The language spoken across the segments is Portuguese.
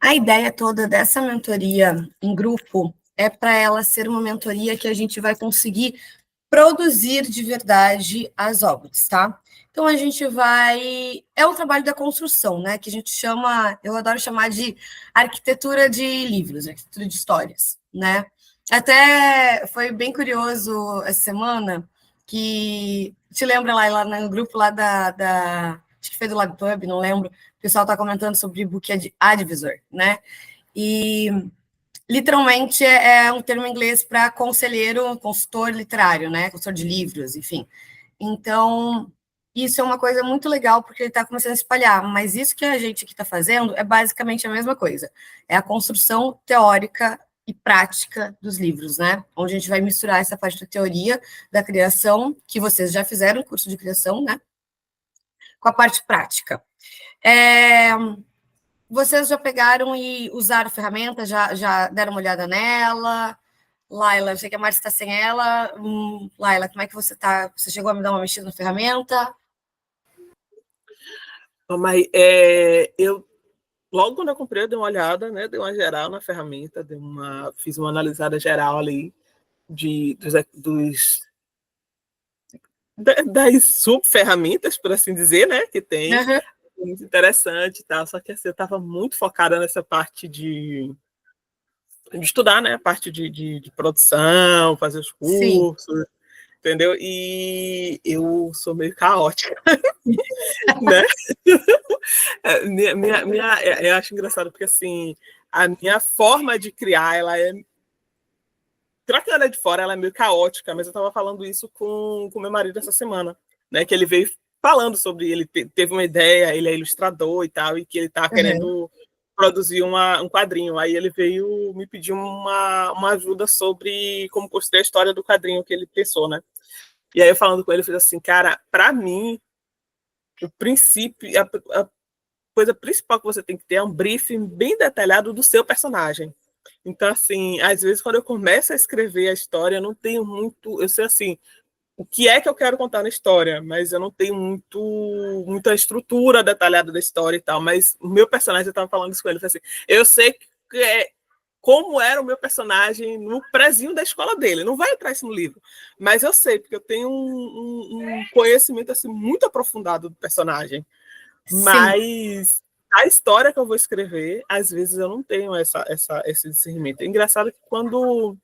A ideia toda dessa mentoria em grupo é para ela ser uma mentoria que a gente vai conseguir produzir de verdade as obras, tá? Então a gente vai. É um trabalho da construção, né? Que a gente chama, eu adoro chamar de arquitetura de livros, arquitetura de histórias, né? Até foi bem curioso essa semana que te lembra lá no grupo lá acho que foi do LabPub, não lembro. O pessoal está comentando sobre Book Advisor, né? E literalmente é um termo em inglês para conselheiro, consultor literário, né? Consultor de livros, enfim. Então, isso é uma coisa muito legal, porque ele está começando a espalhar, mas isso que a gente aqui está fazendo é basicamente a mesma coisa. É a construção teórica e prática dos livros, né? Onde a gente vai misturar essa parte da teoria, da criação, que vocês já fizeram, curso de criação, né? Com a parte prática. Vocês já pegaram e usaram a ferramenta, já deram uma olhada nela? Laila, eu sei que a Márcia está sem ela. Laila, como é que você está? Você chegou a me dar uma mexida na ferramenta? Mas eu, logo quando eu comprei, eu dei uma olhada, né? Dei uma geral na ferramenta, fiz uma analisada geral ali das sub-ferramentas, por assim dizer, né? Que tem. Uhum. Muito interessante e tal, só que assim, eu estava muito focada nessa parte de estudar, né? A parte de produção, fazer os cursos, sim, entendeu? E eu sou meio caótica, né? Eu acho engraçado porque assim, a minha forma de criar, ela é trocando de fora, ela é meio caótica, mas eu estava falando isso com meu marido essa semana, né? Que ele veio falando sobre, ele teve uma ideia, ele é ilustrador e tal, e que ele está querendo produzir um quadrinho. Aí ele veio me pedir uma ajuda sobre como construir a história do quadrinho que ele pensou, né? E aí eu falando com ele, eu fiz assim, cara, para mim, o princípio, a coisa principal que você tem que ter é um briefing bem detalhado do seu personagem. Então, assim, às vezes, quando eu começo a escrever a história, eu não tenho muito. Eu sei assim, o que é que eu quero contar na história, mas eu não tenho muita estrutura detalhada da história e tal. Mas o meu personagem, eu estava falando isso com ele, assim, eu sei como era o meu personagem no prezinho da escola dele. Não vai entrar isso no livro, mas eu sei, porque eu tenho um conhecimento assim, muito aprofundado do personagem. Sim. Mas a história que eu vou escrever, às vezes eu não tenho esse discernimento. É engraçado que quando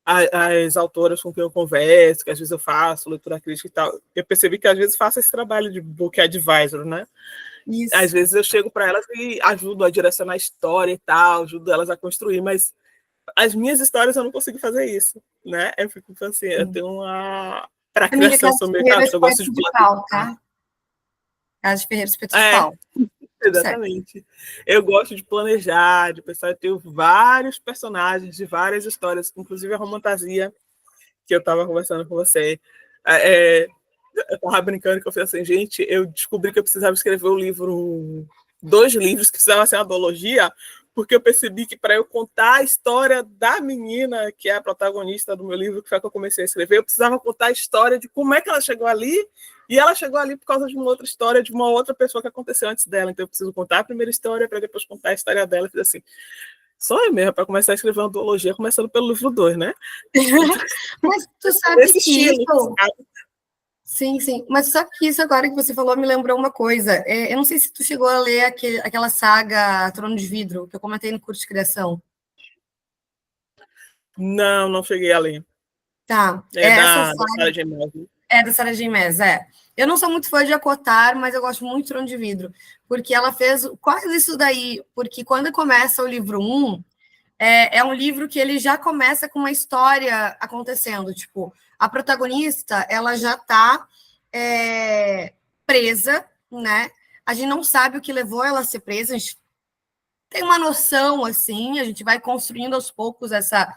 as autoras com quem eu converso, que às vezes eu faço leitura crítica e tal, eu percebi que às vezes faço esse trabalho de book advisor, né? Isso. Às vezes eu chego para elas e ajudo a direcionar a história e tal, ajudo elas a construir, mas as minhas histórias eu não consigo fazer isso, né? Eu fico assim, eu tenho uma... Para criação, sou meio caótica, eu gosto de pau, tá? Casa de Ferreira Espeto de Pau. Exatamente. Certo. Eu gosto de planejar, de pensar, eu tenho vários personagens de várias histórias, inclusive a romantasia que eu estava conversando com você. Eu estava brincando que eu falei assim, gente, eu descobri que eu precisava escrever dois livros que precisavam ser uma duologia, porque eu percebi que para eu contar a história da menina, que é a protagonista do meu livro, que foi que eu comecei a escrever, eu precisava contar a história de como é que ela chegou ali, e ela chegou ali por causa de uma outra história, de uma outra pessoa que aconteceu antes dela. Então eu preciso contar a primeira história para depois contar a história dela. Eu fiz assim, só eu mesmo, para começar a escrever uma duologia, começando pelo livro 2, né? Mas tu sabe que estilo, isso... Sabe? Sim. Mas só que isso agora que você falou me lembrou uma coisa. Eu não sei se tu chegou a ler aquela saga Trono de Vidro, que eu comentei no curso de criação. Não cheguei a ler. Tá. Da Sarah J. Maas. Da Sarah J. Maas, Eu não sou muito fã de Acotar, mas eu gosto muito de Trono de Vidro, porque ela fez quase isso daí, porque quando começa o livro 1, é um livro que ele já começa com uma história acontecendo, tipo, a protagonista, ela já está presa, né? A gente não sabe o que levou ela a ser presa, a gente tem uma noção, assim, a gente vai construindo aos poucos essa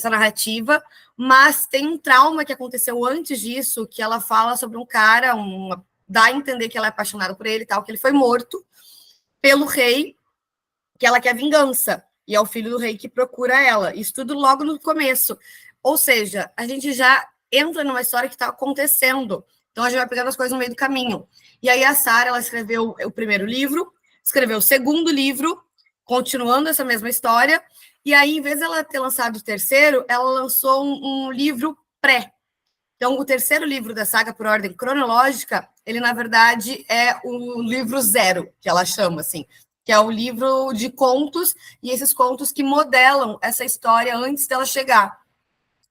narrativa, mas tem um trauma que aconteceu antes disso, que ela fala sobre um cara, dá a entender que ela é apaixonada por ele e tal, que ele foi morto pelo rei, que ela quer vingança, e é o filho do rei que procura ela. Isso tudo logo no começo. Ou seja, a gente já entra numa história que está acontecendo. Então, a gente vai pegando as coisas no meio do caminho. E aí, a Sarah, ela escreveu o primeiro livro, escreveu o segundo livro, continuando essa mesma história, e aí, em vez dela ter lançado o terceiro, ela lançou um livro pré. Então, o terceiro livro da saga, por ordem cronológica, ele, na verdade, é o livro zero, que ela chama, assim, que é o livro de contos, e esses contos que modelam essa história antes dela chegar.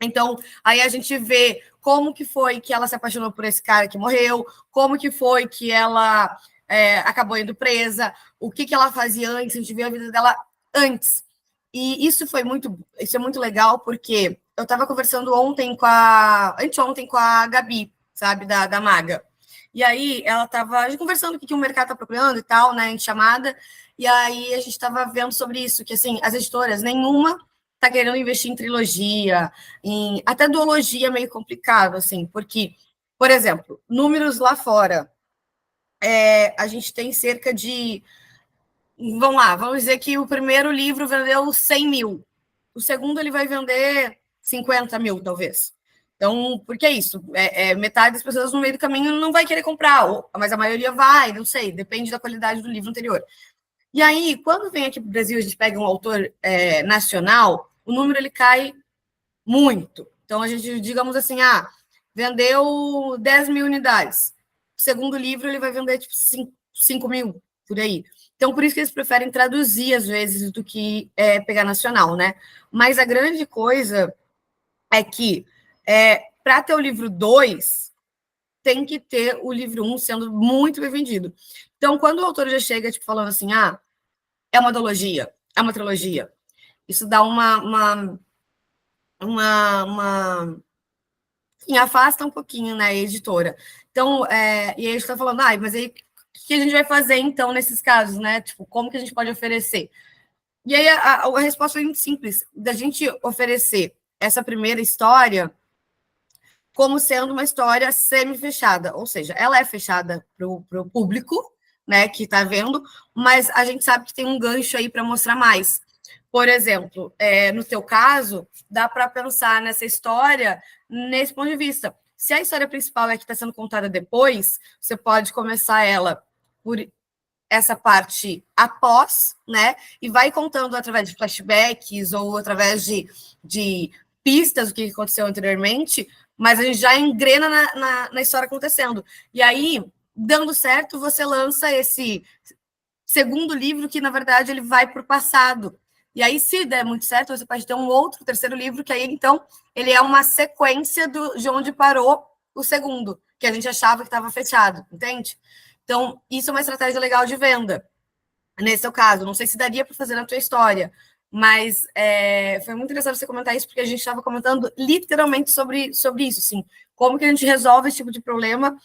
Então, aí a gente vê como que foi que ela se apaixonou por esse cara que morreu, como que foi que ela acabou indo presa, o que ela fazia antes, a gente vê a vida dela antes. E isso é muito legal, porque eu estava conversando anteontem com a Gabi, sabe, da Maga. E aí ela estava conversando o que o mercado está procurando e tal, né, em chamada, e aí a gente estava vendo sobre isso, que assim, as editoras, nenhuma está querendo investir em trilogia, até duologia é meio complicado, assim, porque, por exemplo, números lá fora, a gente tem cerca de, vamos dizer que o primeiro livro vendeu 100 mil, o segundo ele vai vender 50 mil, talvez. Então, porque é isso, metade das pessoas no meio do caminho não vai querer comprar, mas a maioria vai, não sei, depende da qualidade do livro anterior. E aí, quando vem aqui para o Brasil, a gente pega um autor nacional, o número ele cai muito. Então, a gente, digamos assim, vendeu 10 mil unidades. O segundo livro, ele vai vender tipo 5 mil, por aí. Então, por isso que eles preferem traduzir, às vezes, do que pegar nacional, né? Mas a grande coisa é que, para ter o livro 2, tem que ter o livro 1 sendo muito bem vendido. Então, quando o autor já chega, tipo, falando assim, é uma duologia, é uma trilogia, isso dá uma enfim, afasta um pouquinho, né, a editora. Então, e aí a gente está falando, mas aí o que a gente vai fazer, então, nesses casos, né? Tipo, como que a gente pode oferecer? E aí a resposta é muito simples, da gente oferecer essa primeira história como sendo uma história semi-fechada, ou seja, ela é fechada para o público, né, que está vendo, mas a gente sabe que tem um gancho aí para mostrar mais. Por exemplo, no teu caso, dá para pensar nessa história nesse ponto de vista. Se a história principal é que está sendo contada depois, você pode começar ela por essa parte após, né? E vai contando através de flashbacks ou através de pistas do que aconteceu anteriormente, mas a gente já engrena na história acontecendo. E aí, dando certo, você lança esse segundo livro que, na verdade, ele vai para o passado. E aí, se der muito certo, você pode ter um outro terceiro livro, que aí, então, ele é uma sequência de onde parou o segundo, que a gente achava que estava fechado, entende? Então, isso é uma estratégia legal de venda. Nesse seu caso, não sei se daria para fazer na tua história, mas foi muito interessante você comentar isso, porque a gente estava comentando literalmente sobre isso, assim, como que a gente resolve esse tipo de problema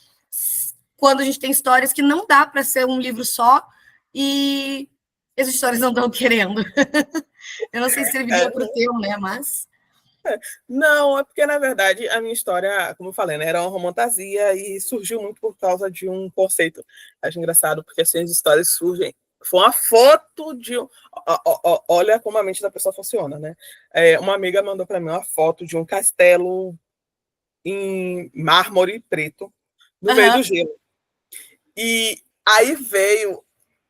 quando a gente tem histórias que não dá para ser um livro só e as histórias não estão querendo. Eu não sei se serviria para o teu, né, mas... Não, é porque, na verdade, a minha história, como eu falei, né, era uma romantasia e surgiu muito por causa de um conceito. Acho engraçado, porque assim, as histórias surgem. Foi uma foto de... Olha como a mente da pessoa funciona, né? Uma amiga mandou para mim uma foto de um castelo em mármore preto, no meio do gelo. E aí veio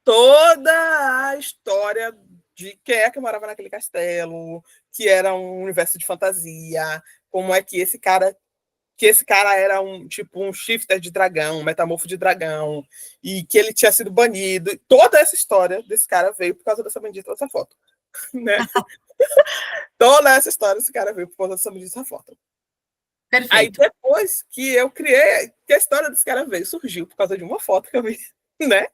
toda a história de quem é que morava naquele castelo, que era um universo de fantasia, como é que esse cara era um tipo um shifter de dragão, um metamorfo de dragão, e que ele tinha sido banido. E toda essa história desse cara veio por causa dessa bendita dessa foto, né? Toda essa história desse cara veio por causa dessa bendita foto. Perfeito. Aí depois que eu criei, que a história desse cara veio, surgiu por causa de uma foto que eu vi, né?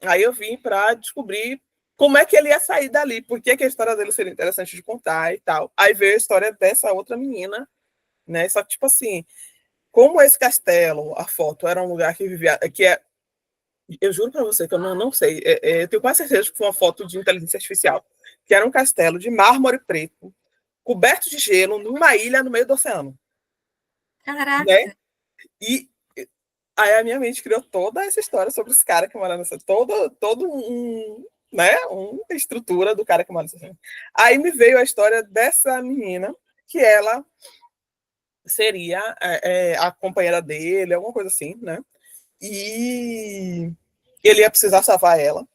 Aí eu vim para descobrir como é que ele ia sair dali, por que a história dele seria interessante de contar e tal. Aí veio a história dessa outra menina, né? Só que, tipo assim, como esse castelo, a foto, era um lugar que vivia, eu juro para você que eu não sei, eu tenho quase certeza que foi uma foto de inteligência artificial, que era um castelo de mármore preto, coberto de gelo, numa ilha no meio do oceano. Caraca! Né? E aí a minha mente criou toda essa história sobre esse cara que mora nessa... Todo né? Uma estrutura do cara que mora nessa... Aí me veio a história dessa menina, que ela seria a companheira dele, alguma coisa assim, né? E ele ia precisar salvar ela.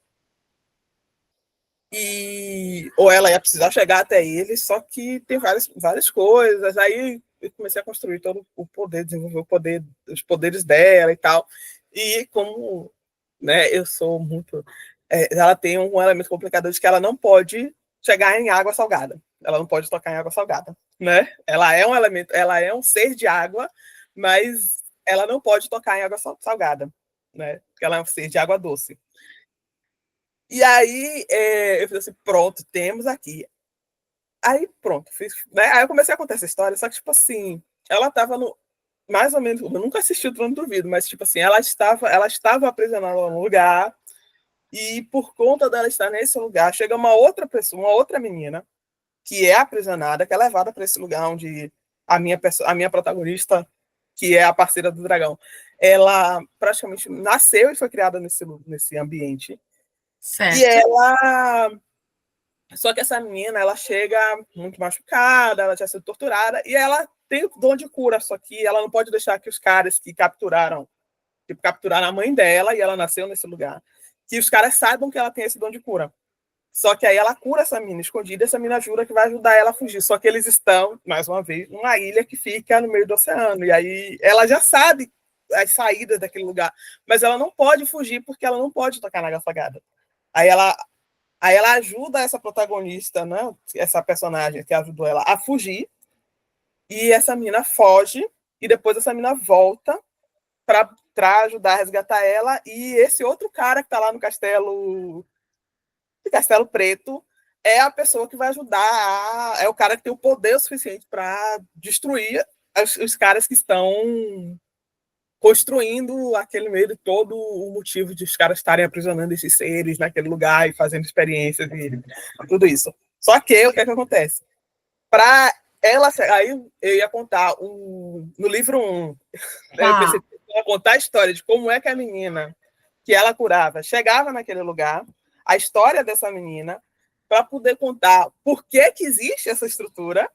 ou ela ia precisar chegar até ele, só que tem várias coisas. Aí eu comecei a construir todo o poder, desenvolver os poderes dela e tal. E como, né, eu sou muito... ela tem um elemento complicador de que ela não pode chegar em água salgada. Ela não pode tocar em água salgada, né? Ela é um elemento, ela é um ser de água, mas ela não pode tocar em água salgada, né? Porque ela é um ser de água doce. E aí eu falei assim, pronto, temos aqui. Aí pronto, né? Aí eu comecei a contar essa história, só que, tipo assim, ela estava no. Mais ou menos, eu nunca assisti o Trono do Vidro, mas, tipo assim, ela estava aprisionada num lugar, e por conta dela estar nesse lugar, chega uma outra pessoa, uma outra menina, que é aprisionada, que é levada para esse lugar onde a minha protagonista, que é a parceira do dragão, ela praticamente nasceu e foi criada nesse ambiente. Certo. E ela. Só que essa menina, ela chega muito machucada, ela já sido torturada, e ela tem o dom de cura, só que ela não pode deixar que os caras que capturaram a mãe dela, e ela nasceu nesse lugar, que os caras saibam que ela tem esse dom de cura. Só que aí ela cura essa menina escondida, e essa menina jura que vai ajudar ela a fugir. Só que eles estão, mais uma vez, numa ilha que fica no meio do oceano. E aí ela já sabe as saídas daquele lugar, mas ela não pode fugir porque ela não pode tocar na água salgada. Aí ela ajuda essa protagonista, né? Essa personagem que ajudou ela a fugir, e essa menina foge, e depois essa menina volta para ajudar a resgatar ela, e esse outro cara que está lá no Castelo Preto é a pessoa que vai ajudar, é o cara que tem o poder suficiente para destruir os caras que estão construindo aquele meio de todo o motivo de os caras estarem aprisionando esses seres naquele lugar e fazendo experiências e tudo isso. Só que o que é que acontece? Para ela, aí eu ia contar no livro 1, né, eu pensei que eu ia contar a história de como é que a menina que ela curava chegava naquele lugar, a história dessa menina, para poder contar por que existe essa estrutura,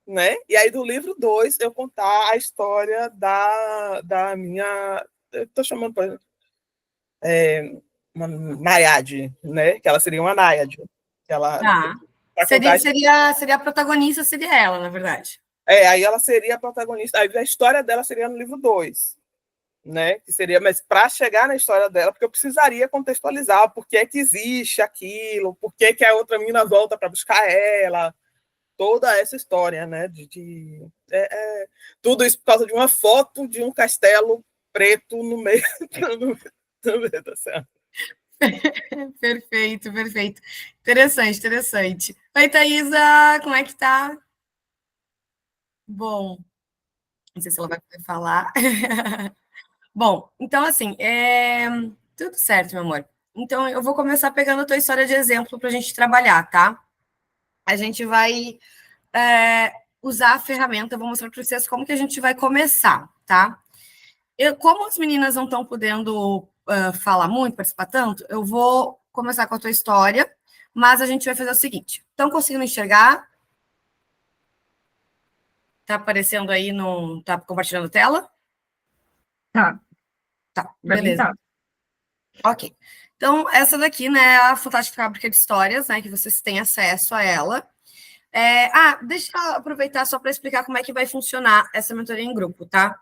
né? E aí do livro 2 eu contar a história da minha, eu estou chamando por uma náiade, né? Que ela seria uma náiade. Ela Seria a protagonista, seria ela, na verdade. Aí ela seria a protagonista, aí a história dela seria no livro 2, né? Que seria, mas para chegar na história dela, porque eu precisaria contextualizar por que existe aquilo, por que a outra menina volta para buscar ela, toda essa história, né? Tudo isso por causa de uma foto de um castelo preto no meio do oceano. Perfeito, perfeito. Interessante, interessante. Oi, Thaisa, como é que tá? Bom, não sei se ela vai poder falar. Bom, então, assim, tudo certo, meu amor. Então, eu vou começar pegando a tua história de exemplo para a gente trabalhar, tá? A gente vai usar a ferramenta, eu vou mostrar para vocês como que a gente vai começar, tá? Como as meninas não estão podendo falar muito, participar tanto, eu vou começar com a tua história, mas a gente vai fazer o seguinte. Estão conseguindo enxergar? Tá aparecendo aí no... Tá compartilhando a tela? Tá. Tá, beleza. Ok. Então, essa daqui, né, é a Fantástica Fábrica de Histórias, né, que vocês têm acesso a ela. Deixa eu aproveitar só para explicar como é que vai funcionar essa mentoria em grupo, tá?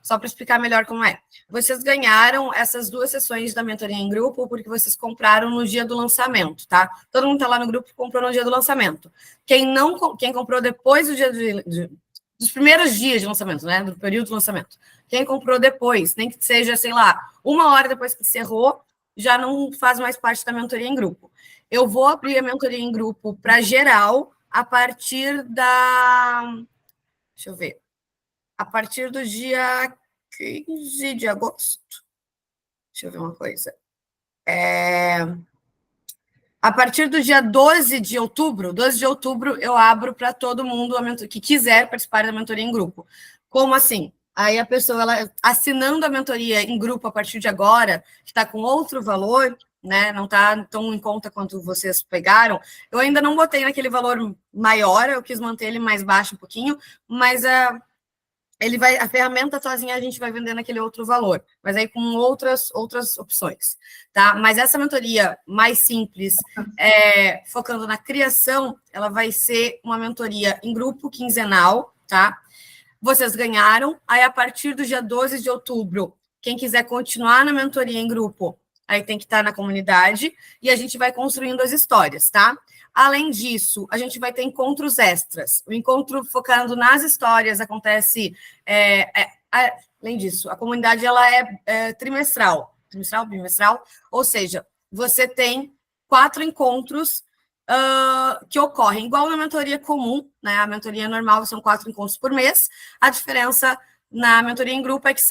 Só para explicar melhor como é. Vocês ganharam essas 2 sessões da mentoria em grupo porque vocês compraram no dia do lançamento, tá? Todo mundo tá lá no grupo e comprou no dia do lançamento. Quem comprou depois do dia dos primeiros dias de lançamento, né? Do período de lançamento. Quem comprou depois, nem que seja, sei lá, 1 hora depois que encerrou, já não faz mais parte da mentoria em grupo. Eu vou abrir a mentoria em grupo para geral a partir da... Deixa eu ver. A partir do dia 15 de agosto. Deixa eu ver uma coisa. A partir do dia 12 de outubro, eu abro para todo mundo que quiser participar da mentoria em grupo. Como assim? Aí a pessoa, ela assinando a mentoria em grupo a partir de agora, que está com outro valor, né? Não está tão em conta quanto vocês pegaram. Eu ainda não botei naquele valor maior, eu quis manter ele mais baixo um pouquinho, mas a ferramenta sozinha a gente vai vender naquele outro valor, mas aí com outras opções, tá? Mas essa mentoria mais simples, focando na criação, ela vai ser uma mentoria em grupo quinzenal, tá? Vocês ganharam, aí a partir do dia 12 de outubro, quem quiser continuar na mentoria em grupo, aí tem que estar na comunidade, e a gente vai construindo as histórias, tá? Além disso, a gente vai ter encontros extras. O encontro focando nas histórias acontece... além disso, a comunidade ela é trimestral, bimestral, ou seja, você tem 4 encontros que ocorrem, igual na mentoria comum, né? A mentoria normal são 4 encontros por mês. A diferença na mentoria em grupo é que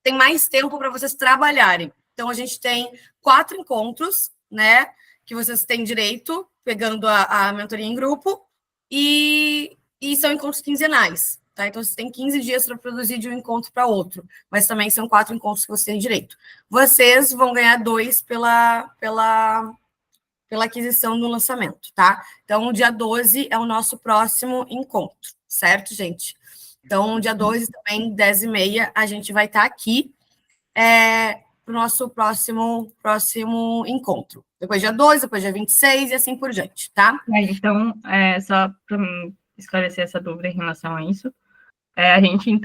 tem mais tempo para vocês trabalharem. Então, a gente tem 4 encontros, né? Que vocês têm direito, pegando a mentoria em grupo, e são encontros quinzenais, tá? Então, você tem 15 dias para produzir de um encontro para outro, mas também são 4 encontros que você tem direito. Vocês vão ganhar 2 pela aquisição do lançamento, tá? Então, o dia 12 é o nosso próximo encontro, certo, gente? Então, dia 12 também, 10h30, a gente vai estar aqui para o nosso próximo encontro. Depois dia 12, depois dia 26 e assim por diante, tá? Então, só para esclarecer essa dúvida em relação a isso, a gente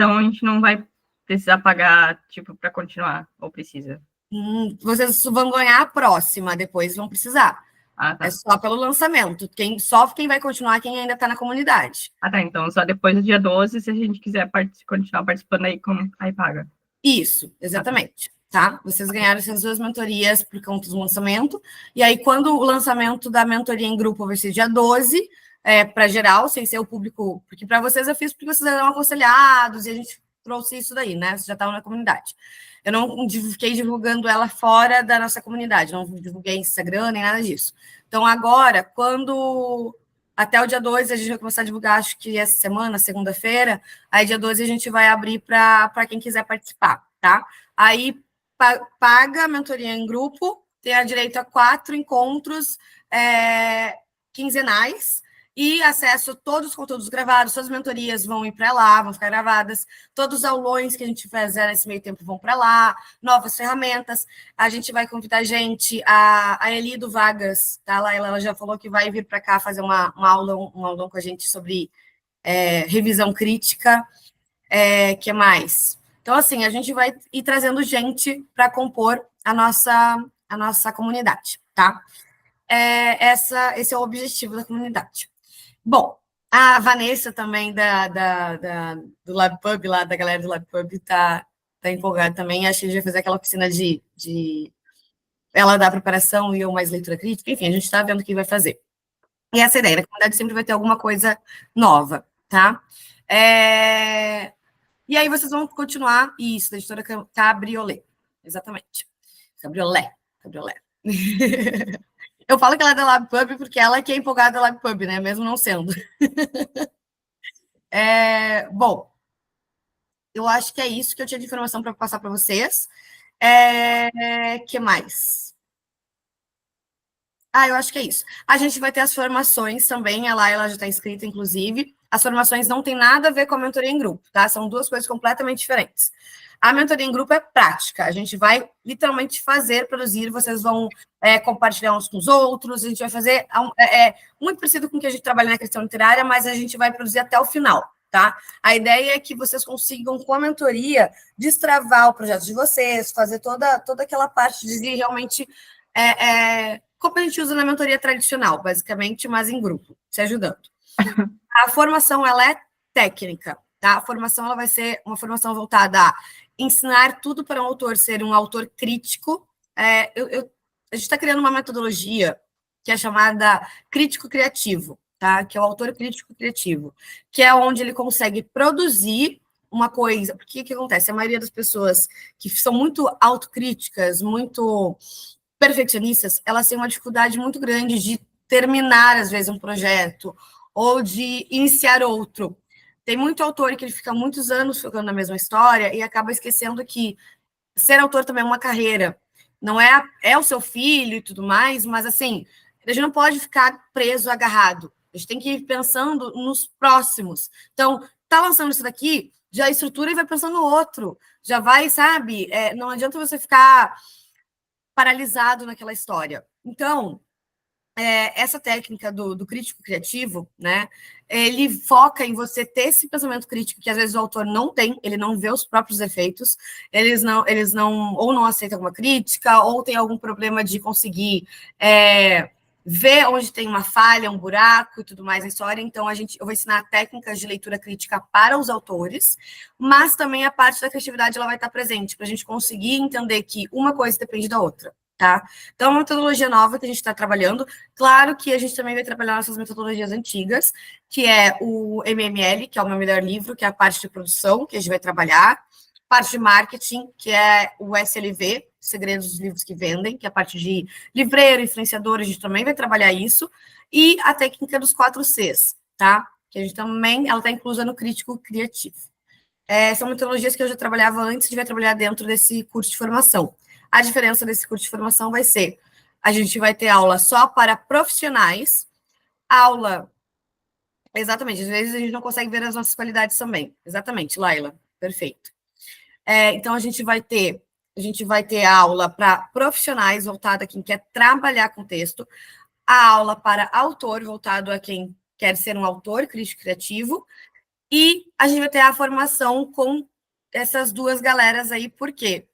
não vai precisar pagar, tipo, para continuar, ou precisa? Vocês vão ganhar a próxima, depois vão precisar. Ah, tá. É só pelo lançamento. Só quem vai continuar, quem ainda está na comunidade. Ah, tá. Então, só depois do dia 12, se a gente quiser continuar participando aí paga. Isso, exatamente. Tá? Vocês ganharam essas 2 mentorias por conta do lançamento. E aí, quando o lançamento da mentoria em grupo vai ser dia 12, para geral, sem ser o público, porque para vocês eu fiz porque vocês eram aconselhados e a gente trouxe isso daí, né? Vocês já estavam na comunidade. Eu não fiquei divulgando ela fora da nossa comunidade, não divulguei Instagram nem nada disso. Então, agora, até o dia 12, a gente vai começar a divulgar, acho que essa semana, segunda-feira, aí dia 12 a gente vai abrir para quem quiser participar, tá? Aí paga a mentoria em grupo, tem direito a 4 encontros quinzenais, e acesso a todos os conteúdos gravados, todas as mentorias vão ir para lá, vão ficar gravadas, todos os aulões que a gente fizer nesse meio tempo vão para lá, novas ferramentas. A gente vai convidar a Eli do Vagas, tá? Ela já falou que vai vir para cá fazer um aulão com a gente sobre revisão crítica. Que mais? Então, assim, a gente vai ir trazendo gente para compor a nossa comunidade, tá? Esse é o objetivo da comunidade. Bom, a Vanessa também do LabPub, lá da galera do LabPub, tá empolgada também. Acho que a gente vai fazer aquela oficina de ela dar preparação e eu mais leitura crítica. Enfim, a gente está vendo o que vai fazer. E essa ideia, a comunidade sempre vai ter alguma coisa nova, tá? E aí vocês vão continuar isso, da editora Cabriolet. Exatamente. Cabriolet. Eu falo que ela é da LabPub porque ela que é empolgada da LabPub, né? Mesmo não sendo. Bom, eu acho que é isso que eu tinha de informação para passar para vocês. Que mais? Eu acho que é isso. A gente vai ter as formações também, ela já está inscrita, inclusive. As formações não tem nada a ver com a mentoria em grupo, tá? São 2 coisas completamente diferentes. A mentoria em grupo é prática, a gente vai literalmente produzir, vocês vão compartilhar uns com os outros, a gente vai fazer muito parecido com o que a gente trabalha na questão literária, mas a gente vai produzir até o final, tá? A ideia é que vocês consigam, com a mentoria, destravar o projeto de vocês, fazer toda aquela parte de realmente, como a gente usa na mentoria tradicional, basicamente, mas em grupo, se ajudando. A formação, ela é técnica, tá? A formação, ela vai ser uma formação voltada a ensinar tudo para um autor ser um autor crítico. A gente está criando uma metodologia que é chamada crítico criativo, tá? Que é o autor crítico criativo, que é onde ele consegue produzir uma coisa. Porque o que acontece? A maioria das pessoas que são muito autocríticas, muito perfeccionistas, elas têm uma dificuldade muito grande de terminar, às vezes, um projeto ou de iniciar outro. Tem muito autor que ele fica muitos anos focando na mesma história e acaba esquecendo que ser autor também é uma carreira. Não é o seu filho e tudo mais, mas, assim, a gente não pode ficar preso, agarrado. A gente tem que ir pensando nos próximos. Então, tá lançando isso daqui, já estrutura e vai pensando no outro. Já vai, sabe? Não adianta você ficar paralisado naquela história. Então, essa técnica do crítico criativo, né? Ele foca em você ter esse pensamento crítico que às vezes o autor não tem, ele não vê os próprios efeitos, eles não ou não aceitam alguma crítica, ou tem algum problema de conseguir ver onde tem uma falha, um buraco e tudo mais na história. Então, eu vou ensinar técnicas de leitura crítica para os autores, mas também a parte da criatividade ela vai estar presente, para a gente conseguir entender que uma coisa depende da outra, tá? Então, é uma metodologia nova que a gente está trabalhando. Claro que a gente também vai trabalhar nossas metodologias antigas, que é o MML, que é o meu melhor livro, que é a parte de produção, que a gente vai trabalhar, parte de marketing, que é o SLV, Segredos dos Livros que Vendem, que é a parte de livreiro, influenciador, a gente também vai trabalhar isso, e a técnica dos 4 Cs, tá? Que a gente também, ela está inclusa no crítico criativo. São metodologias que eu já trabalhava antes de trabalhar dentro desse curso de formação. A diferença desse curso de formação vai ser, a gente vai ter aula só para profissionais, aula, exatamente, às vezes a gente não consegue ver as nossas qualidades também, exatamente, Laila, perfeito. Então, a gente vai ter aula para profissionais, voltada a quem quer trabalhar com texto, a aula para autor, voltado a quem quer ser um autor crítico criativo, e a gente vai ter a formação com essas duas galeras aí, por quê?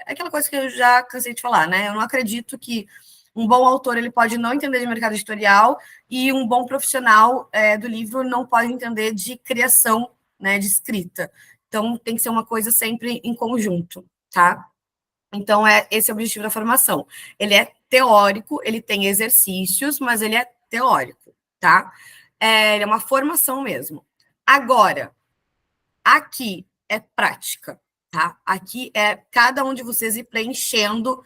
Aquela coisa que eu já cansei de falar, né? Eu não acredito que um bom autor ele pode não entender de mercado editorial e um bom profissional do livro não pode entender de criação, né, de escrita. Então, tem que ser uma coisa sempre em conjunto, tá? Então, esse é o objetivo da formação. Ele é teórico, ele tem exercícios, mas ele é teórico, tá? Ele é uma formação mesmo. Agora, aqui é prática, tá? Aqui é cada um de vocês ir preenchendo.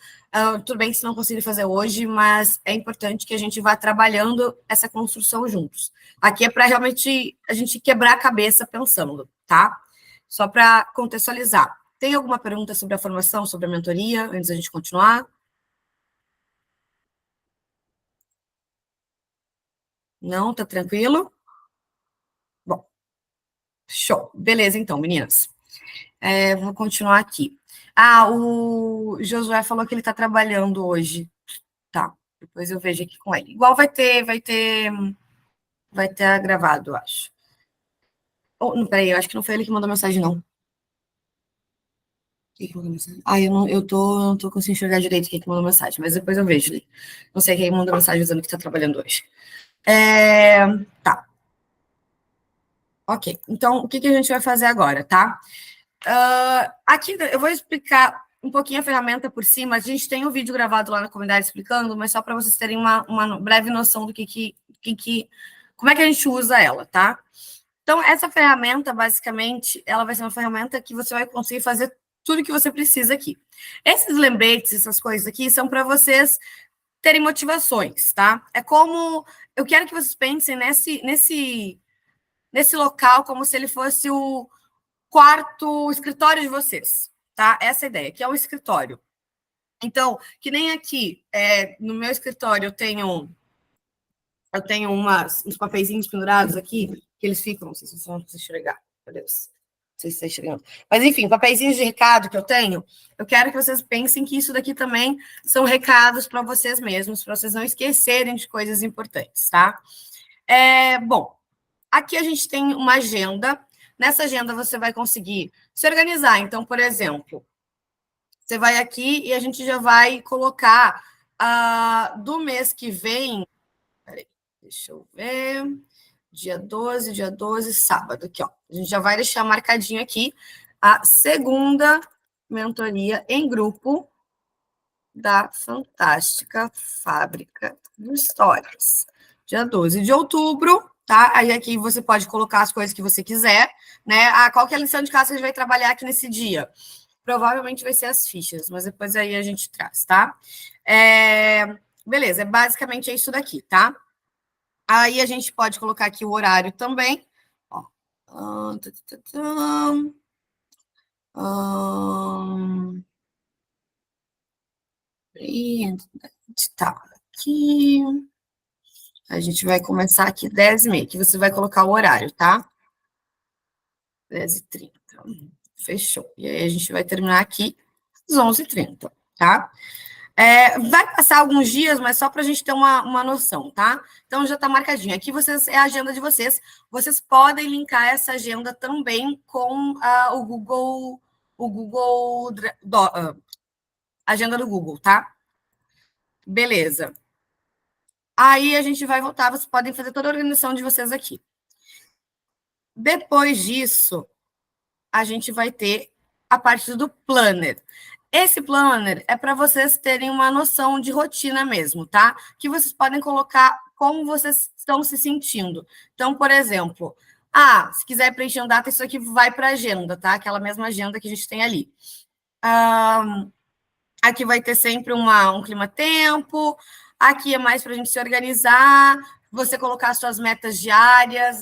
Tudo bem se não conseguir fazer hoje, mas é importante que a gente vá trabalhando essa construção juntos. Aqui é para realmente a gente quebrar a cabeça pensando, tá? Só para contextualizar. Tem alguma pergunta sobre a formação, sobre a mentoria, antes da gente continuar? Não? Tá tranquilo? Bom, show. Beleza, então, meninas. Vou continuar aqui. O Josué falou que ele está trabalhando hoje. Tá, depois eu vejo aqui com ele. Igual vai ter gravado, eu acho. Não, peraí, eu acho que não foi ele que mandou mensagem, não. Quem que mandou mensagem? Eu não tô conseguindo enxergar direito quem que mandou mensagem, mas depois eu vejo. Não sei quem mandou mensagem dizendo que está trabalhando hoje. Tá. Ok, então o que a gente vai fazer agora, tá? Aqui eu vou explicar um pouquinho a ferramenta por cima. A gente tem um vídeo gravado lá na comunidade explicando, mas só para vocês terem uma breve noção do como é que a gente usa ela, tá? Então, essa ferramenta, basicamente, ela vai ser uma ferramenta que você vai conseguir fazer tudo que você precisa aqui. Esses lembretes, essas coisas aqui, são para vocês terem motivações, tá? É como... Eu quero que vocês pensem nesse local como se ele fosse o quarto escritório de vocês, tá? Essa é a ideia, que é um escritório. Então, que nem aqui, no meu escritório, eu tenho uns papeizinhos pendurados aqui, que eles ficam, não sei se vocês vão enxergar, meu Deus, não sei se está enxergando. Mas, enfim, papeizinhos de recado que eu tenho, eu quero que vocês pensem que isso daqui também são recados para vocês mesmos, para vocês não esquecerem de coisas importantes, tá? Bom, aqui a gente tem uma agenda. Nessa agenda você vai conseguir se organizar. Então, por exemplo, você vai aqui e a gente já vai colocar do mês que vem. Peraí, deixa eu ver. Dia 12, sábado, aqui, ó. A gente já vai deixar marcadinho aqui a segunda mentoria em grupo da Fantástica Fábrica de Histórias. Dia 12 de outubro, tá? Aí aqui você pode colocar as coisas que você quiser, né? Qual que é a lição de casa que a gente vai trabalhar aqui nesse dia? Provavelmente vai ser as fichas, mas depois aí a gente traz, tá? Beleza, basicamente é isso daqui, tá? Aí a gente pode colocar aqui o horário também. Ó. Tá, aqui. A gente vai começar aqui 10h30, que você vai colocar o horário, tá? 10h30. Fechou. E aí a gente vai terminar aqui às 11h30, tá? Vai passar alguns dias, mas só para a gente ter uma noção, tá? Então, já está marcadinho. Aqui é a agenda de vocês. Vocês podem linkar essa agenda também com o Google agenda do Google, tá? Beleza. Aí a gente vai voltar, vocês podem fazer toda a organização de vocês aqui. Depois disso, a gente vai ter a parte do planner. Esse planner é para vocês terem uma noção de rotina mesmo, tá? Que vocês podem colocar como vocês estão se sentindo. Então, por exemplo, se quiser preencher uma data, isso aqui vai para a agenda, tá? Aquela mesma agenda que a gente tem ali. Aqui vai ter sempre um clima-tempo. Aqui é mais para a gente se organizar, você colocar suas metas diárias.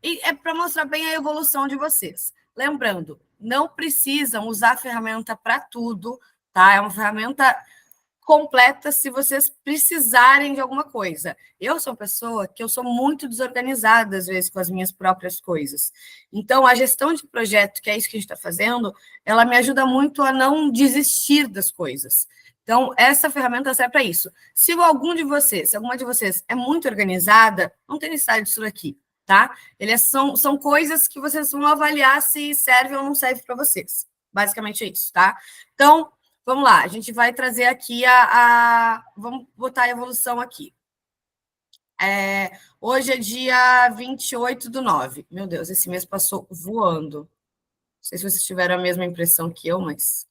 E é para mostrar bem a evolução de vocês. Lembrando, não precisam usar a ferramenta para tudo, tá? É uma ferramenta completa se vocês precisarem de alguma coisa. Eu sou uma pessoa que eu sou muito desorganizada, às vezes, com as minhas próprias coisas. Então, a gestão de projeto, que é isso que a gente está fazendo, ela me ajuda muito a não desistir das coisas. Então, essa ferramenta serve para isso. Se alguma de vocês é muito organizada, não tem necessidade disso daqui, tá? São coisas que vocês vão avaliar se serve ou não serve para vocês. Basicamente é isso, tá? Então, vamos lá. A gente vai trazer aqui vamos botar a evolução aqui. Hoje é dia 28/9. Meu Deus, esse mês passou voando. Não sei se vocês tiveram a mesma impressão que eu, mas...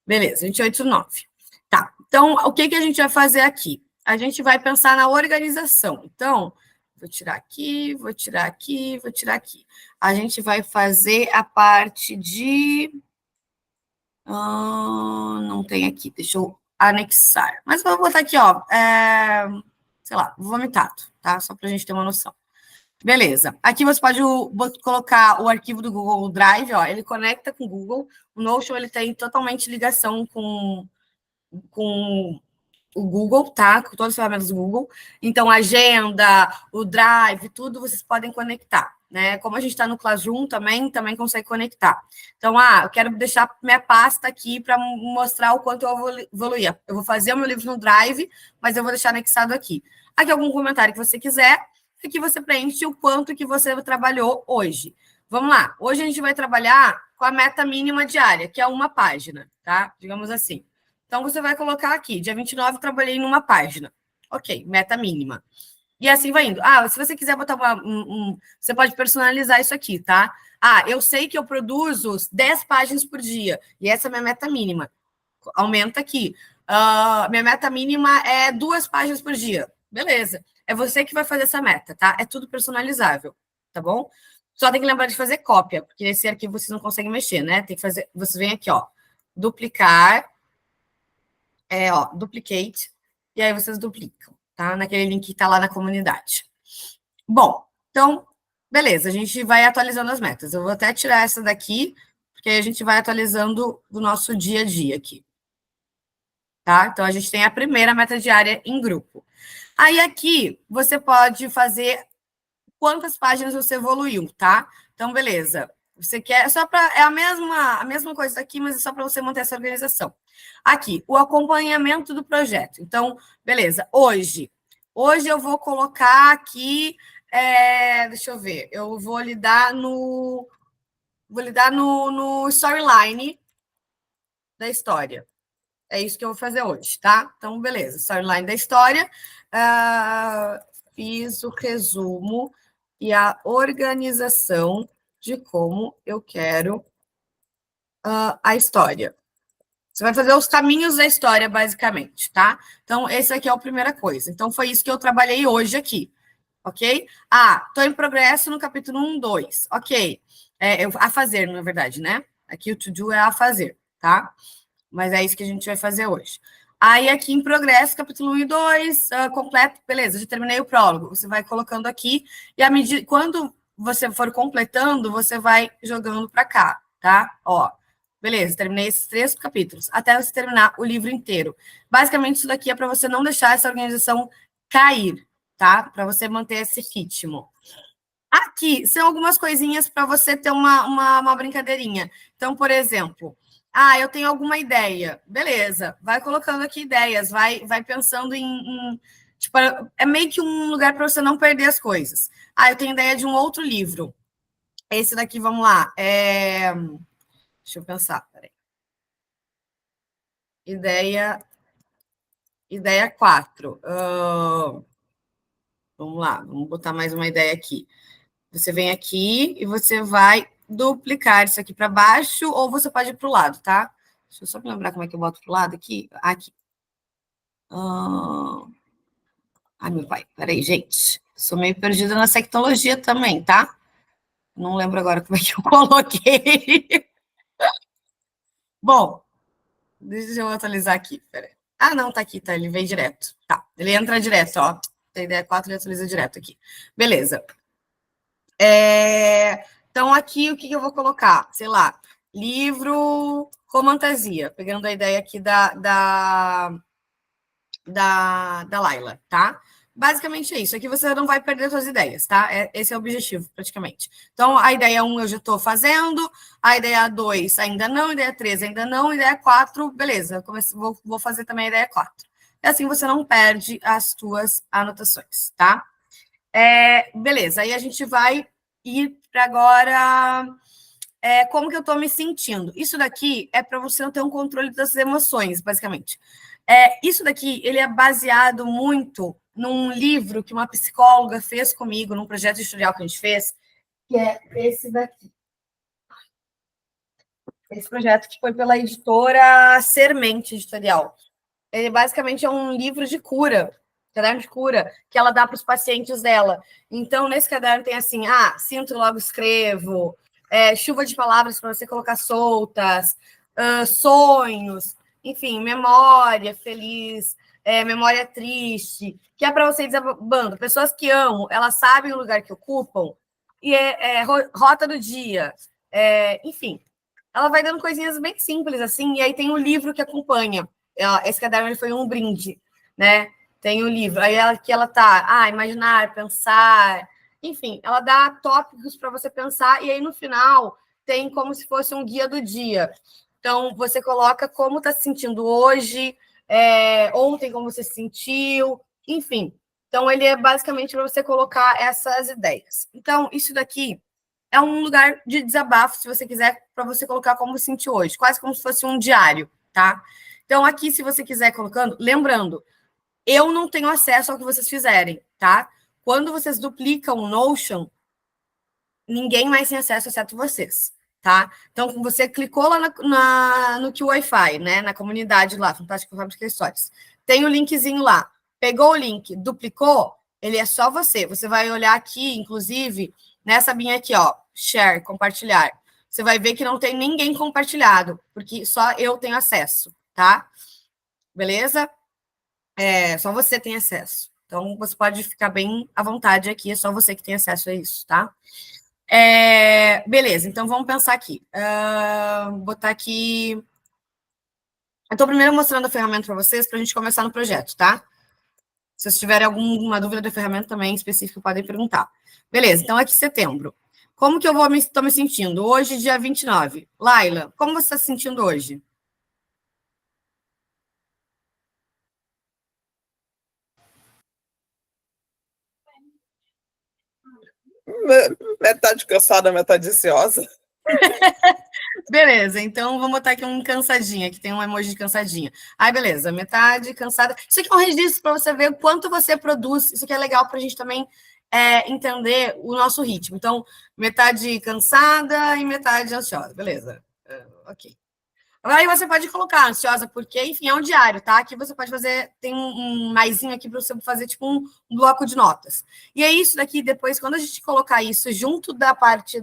Beleza, 28/9. Tá, então, o que a gente vai fazer aqui? A gente vai pensar na organização. Então... Vou tirar aqui, vou tirar aqui, vou tirar aqui. A gente vai fazer a parte de... não tem aqui, deixa eu anexar. Mas eu vou botar aqui, ó, sei lá, vomitado, tá? Só para a gente ter uma noção. Beleza. Aqui você pode colocar o arquivo do Google Drive, ó, ele conecta com o Google. O Notion, ele tem totalmente ligação com o Google, tá? Com todas as ferramentas do Google. Então, a agenda, o Drive, tudo vocês podem conectar, né? Como a gente está no Classroom também consegue conectar. Então, eu quero deixar minha pasta aqui para mostrar o quanto eu evoluía. Eu vou fazer o meu livro no Drive, mas eu vou deixar anexado aqui. Aqui algum comentário que você quiser, aqui você preenche o quanto que você trabalhou hoje. Vamos lá. Hoje a gente vai trabalhar com a meta mínima diária, que é uma página, tá? Digamos assim. Então, você vai colocar aqui, dia 29, trabalhei numa página. Ok, meta mínima. E assim vai indo. Se você quiser botar você pode personalizar isso aqui, tá? Eu sei que eu produzo 10 páginas por dia, e essa é a minha meta mínima. Aumenta aqui. Minha meta mínima é 2 páginas por dia. Beleza. É você que vai fazer essa meta, tá? É tudo personalizável, tá bom? Só tem que lembrar de fazer cópia, porque esse arquivo vocês não conseguem mexer, né? Tem que fazer... Vocês vêm aqui, ó. Duplicar... duplicate, e aí vocês duplicam, tá? Naquele link que tá lá na comunidade. Bom, então, beleza, a gente vai atualizando as metas. Eu vou até tirar essa daqui, porque aí a gente vai atualizando do nosso dia a dia aqui. Tá? Então, a gente tem a primeira meta diária em grupo. Aí, aqui, você pode fazer quantas páginas você evoluiu, tá? Então, beleza. Você quer, é a mesma coisa daqui, mas é só para você manter essa organização. Aqui, o acompanhamento do projeto. Então, beleza, hoje eu vou colocar aqui, deixa eu ver, eu vou lidar no storyline da história. É isso que eu vou fazer hoje, tá? Então, beleza, storyline da história, fiz o resumo e a organização de como eu quero a história. Você vai fazer os caminhos da história, basicamente, tá? Então, esse aqui é a primeira coisa. Então, foi isso que eu trabalhei hoje aqui, ok? Estou em progresso no capítulo 1, 2, ok. A fazer, na verdade, né? Aqui o to do é a fazer, tá? Mas é isso que a gente vai fazer hoje. Aí, aqui em progresso, capítulo 1 e 2, completo, beleza, já terminei o prólogo. Você vai colocando aqui, e à medida, quando você for completando, você vai jogando para cá, tá? Ó, beleza, terminei esses 3 capítulos, até você terminar o livro inteiro. Basicamente, isso daqui é para você não deixar essa organização cair, tá? Para você manter esse ritmo. Aqui são algumas coisinhas para você ter uma brincadeirinha. Então, por exemplo, eu tenho alguma ideia. Beleza, vai colocando aqui ideias, vai pensando tipo, é meio que um lugar para você não perder as coisas. Eu tenho ideia de um outro livro. Esse daqui, vamos lá. Deixa eu pensar, peraí. Ideia 4. Vamos lá, vamos botar mais uma ideia aqui. Você vem aqui e você vai duplicar isso aqui para baixo, ou você pode ir para o lado, tá? Deixa eu só lembrar como é que eu boto para o lado aqui. Aqui. Ai, meu pai, peraí, gente. Sou meio perdida na sectologia também, tá? Não lembro agora como é que eu coloquei. Bom, deixa eu atualizar aqui, peraí. Não, tá aqui, tá, ele vem direto. Tá, ele entra direto, ó. Tem ideia 4, ele atualiza direto aqui. Beleza. Então, aqui, o que eu vou colocar? Sei lá, livro Romantasia, pegando a ideia aqui da Laila, tá? Basicamente é isso. Aqui você não vai perder suas ideias, tá? Esse é o objetivo, praticamente. Então, a ideia 1 eu já estou fazendo, a ideia 2 ainda não, a ideia 3 ainda não, a ideia 4, beleza, vou fazer também a ideia 4. E assim você não perde as suas anotações, tá? Beleza, aí a gente vai ir para agora como que eu estou me sentindo. Isso daqui é para você não ter um controle das emoções, basicamente. Isso daqui, ele é baseado muito num livro que uma psicóloga fez comigo, num projeto editorial que a gente fez, que é esse daqui. Esse projeto que foi pela editora Sermente Editorial. Ele basicamente é um livro de cura, caderno de cura, que ela dá para os pacientes dela. Então, nesse caderno tem assim, sinto, logo escrevo, chuva de palavras para você colocar soltas, sonhos, enfim, memória feliz, memória triste, que é para você ir desabando. Pessoas que amam, elas sabem o lugar que ocupam, e rota do dia, enfim. Ela vai dando coisinhas bem simples, assim, e aí tem o livro que acompanha. Esse caderno foi um brinde, né? Tem o livro. Aí ela tá, imaginar, pensar, enfim, ela dá tópicos para você pensar, e aí no final tem como se fosse um guia do dia. Então, você coloca como está se sentindo hoje, ontem como você se sentiu, enfim. Então, ele é basicamente para você colocar essas ideias. Então, isso daqui é um lugar de desabafo, se você quiser, para você colocar como sentiu hoje, quase como se fosse um diário, tá? Então, aqui, se você quiser colocando, lembrando, eu não tenho acesso ao que vocês fizerem, tá? Quando vocês duplicam o Notion, ninguém mais tem acesso, exceto vocês, tá? Então, você clicou lá no que Wi-Fi, né? Na comunidade lá, Fantástico Fábrica de Histórias. Tem o linkzinho lá. Pegou o link, duplicou, ele é só você. Você vai olhar aqui, inclusive, nessa abinha aqui, ó, share, compartilhar. Você vai ver que não tem ninguém compartilhado, porque só eu tenho acesso, tá? Beleza? Só você tem acesso. Então, você pode ficar bem à vontade aqui, é só você que tem acesso a isso, tá? Beleza, então vamos pensar aqui. Vou botar aqui. Eu estou primeiro mostrando a ferramenta para vocês, para a gente começar no projeto, tá? Se vocês tiverem alguma dúvida da ferramenta também específica, podem perguntar. Beleza, então aqui setembro. Como que eu estou me sentindo? Hoje, dia 29. Laila, como você está se sentindo hoje? Metade cansada, metade ansiosa. Beleza, então vamos botar aqui um cansadinha, que tem um emoji de cansadinha. Beleza, metade cansada. Isso aqui é um registro para você ver o quanto você produz. Isso aqui é legal para a gente também entender o nosso ritmo. Então, metade cansada e metade ansiosa. Beleza, ok. Aí você pode colocar ansiosa, porque, enfim, é um diário, tá? Aqui você pode fazer, tem um maisinho aqui para você fazer, tipo, um bloco de notas. E é isso daqui, depois, quando a gente colocar isso junto da parte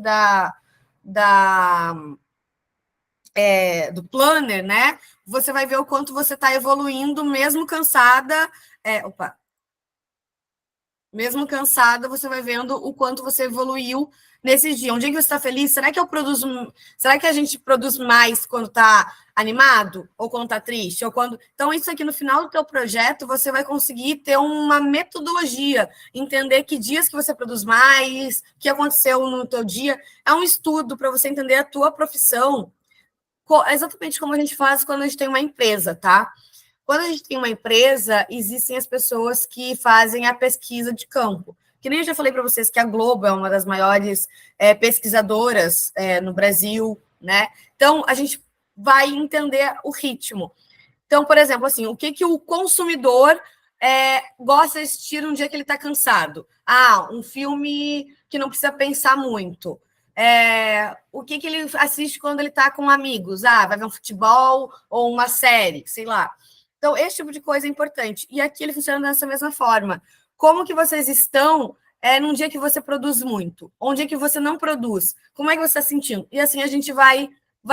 do planner, né? Você vai ver o quanto você está evoluindo, mesmo cansada. Opa! Mesmo cansada, você vai vendo o quanto você evoluiu nesse dia. Um dia que você está feliz, será que eu produzo? Será que a gente produz mais quando está animado? Ou quando está triste? Ou quando. Então, isso aqui no final do teu projeto, você vai conseguir ter uma metodologia, entender que dias que você produz mais, o que aconteceu no teu dia. É um estudo para você entender a tua profissão, exatamente como a gente faz quando a gente tem uma empresa, tá? Quando a gente tem uma empresa, existem as pessoas que fazem a pesquisa de campo. Que nem eu já falei para vocês que a Globo é uma das maiores pesquisadoras no Brasil, né? Então, a gente vai entender o ritmo. Então, por exemplo, assim, o que o consumidor gosta de assistir um dia que ele está cansado? Ah, um filme que não precisa pensar muito. O que ele assiste quando ele está com amigos? Ah, vai ver um futebol ou uma série, sei lá. Então, esse tipo de coisa é importante. E aqui ele funciona dessa mesma forma. Como que vocês estão num dia que você produz muito? Ou um dia que você não produz? Como é que você está sentindo? E assim a gente vai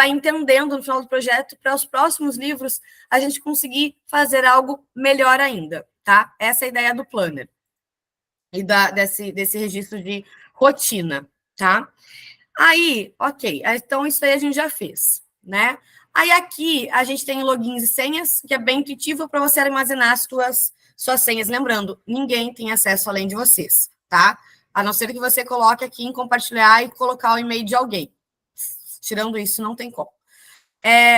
entendendo no final do projeto, para os próximos livros, a gente conseguir fazer algo melhor ainda, tá? Essa é a ideia do planner. E desse registro de rotina, tá? Aí, ok. Então, isso aí a gente já fez, né? Aí aqui a gente tem logins e senhas, que é bem intuitivo para você armazenar as suas senhas. Lembrando, ninguém tem acesso além de vocês, tá? A não ser que você coloque aqui em compartilhar e colocar o e-mail de alguém. Tirando isso, não tem como.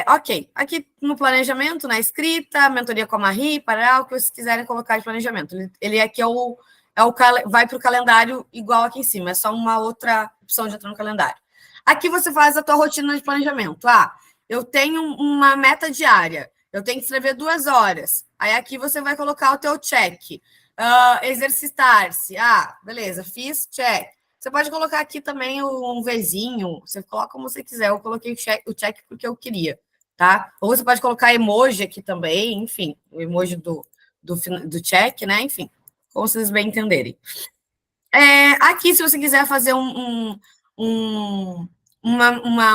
Ok, aqui no planejamento, na escrita, mentoria com a Marie, para o que vocês quiserem colocar de planejamento. Ele aqui vai para o calendário igual aqui em cima, é só uma outra opção de entrar no calendário. Aqui você faz a tua rotina de planejamento. Eu tenho uma meta diária, eu tenho que escrever 2 horas. Aí aqui você vai colocar o teu check. Exercitar-se. Beleza, fiz, check. Você pode colocar aqui também um Vzinho, você coloca como você quiser. Eu coloquei o check porque eu queria, tá? Ou você pode colocar emoji aqui também, enfim, o emoji do check, né? Enfim, como vocês bem entenderem. Aqui, se você quiser fazer um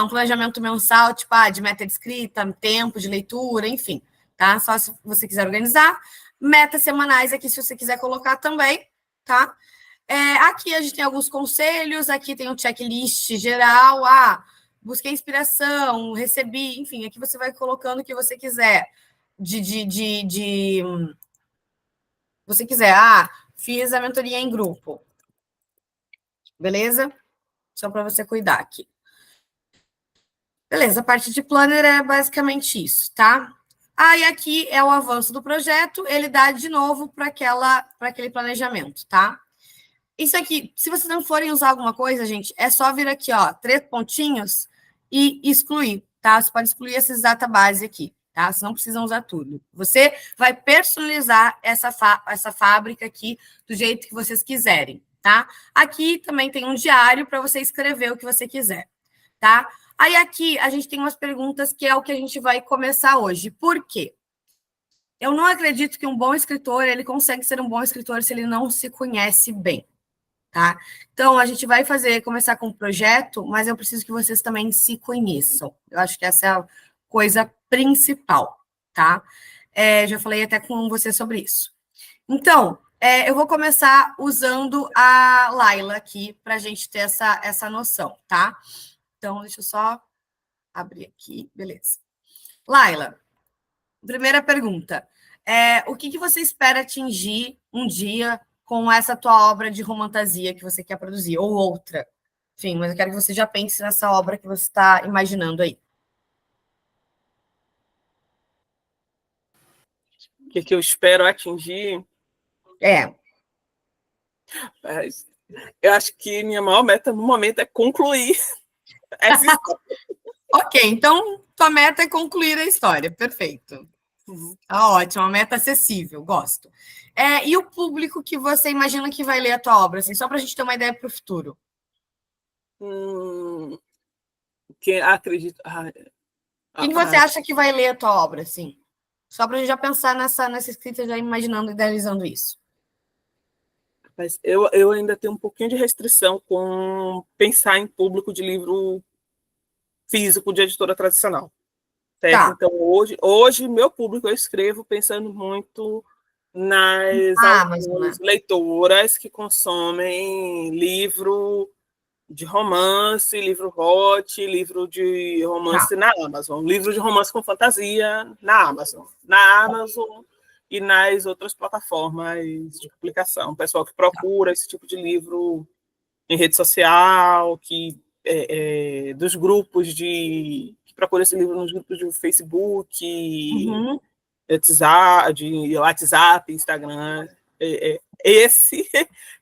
planejamento mensal, tipo, de meta de escrita, tempo de leitura, enfim, tá? Só se você quiser organizar. Metas semanais aqui, se você quiser colocar também, tá? Aqui a gente tem alguns conselhos, aqui tem um checklist geral, busquei inspiração, recebi, enfim, aqui você vai colocando o que você quiser. Você quiser, fiz a mentoria em grupo. Beleza? Só para você cuidar aqui. Beleza, a parte de planner é basicamente isso, tá? E aqui é o avanço do projeto, ele dá de novo para aquele planejamento, tá? Isso aqui, se vocês não forem usar alguma coisa, gente, é só vir aqui, 3 pontinhos e excluir, tá? Você pode excluir esses database aqui, tá? Vocês não precisam usar tudo. Você vai personalizar essa fábrica aqui do jeito que vocês quiserem, tá? Aqui também tem um diário para você escrever o que você quiser, tá? Aí aqui a gente tem umas perguntas que é o que a gente vai começar hoje. Por quê? Eu não acredito que um bom escritor, ele consegue ser um bom escritor se ele não se conhece bem. Tá? Então, a gente vai começar com um projeto, mas eu preciso que vocês também se conheçam. Eu acho que essa é a coisa principal, tá? Já falei até com você sobre isso. Então, eu vou começar usando a Laila aqui, para a gente ter essa noção, tá? Então, deixa eu só abrir aqui, beleza. Laila, primeira pergunta. O que você espera atingir um dia com essa tua obra de romantasia que você quer produzir, ou outra. Enfim, mas eu quero que você já pense nessa obra que você está imaginando aí. O que eu espero atingir? Eu acho que minha maior meta no momento é concluir essa história. Ok, então tua meta é concluir a história, perfeito. Ótimo, uma meta acessível, gosto. E o público que você imagina que vai ler a tua obra, assim, só para a gente ter uma ideia para o futuro? Quem acredita... Quem você acha que vai ler a tua obra, assim? Só para a gente já pensar nessa escrita, já imaginando, idealizando isso. Mas eu ainda tenho um pouquinho de restrição com pensar em público de livro físico de editora tradicional. Certo? Tá. Então, hoje, meu público, eu escrevo pensando muito nas Amazon, né? leitoras que consomem livro de romance, livro hot, livro de romance na Amazon, livro de romance com fantasia na Amazon e nas outras plataformas de publicação. Pessoal que procura esse tipo de livro em rede social, que dos grupos que procura esse livro nos grupos de Facebook, WhatsApp, Instagram. Esse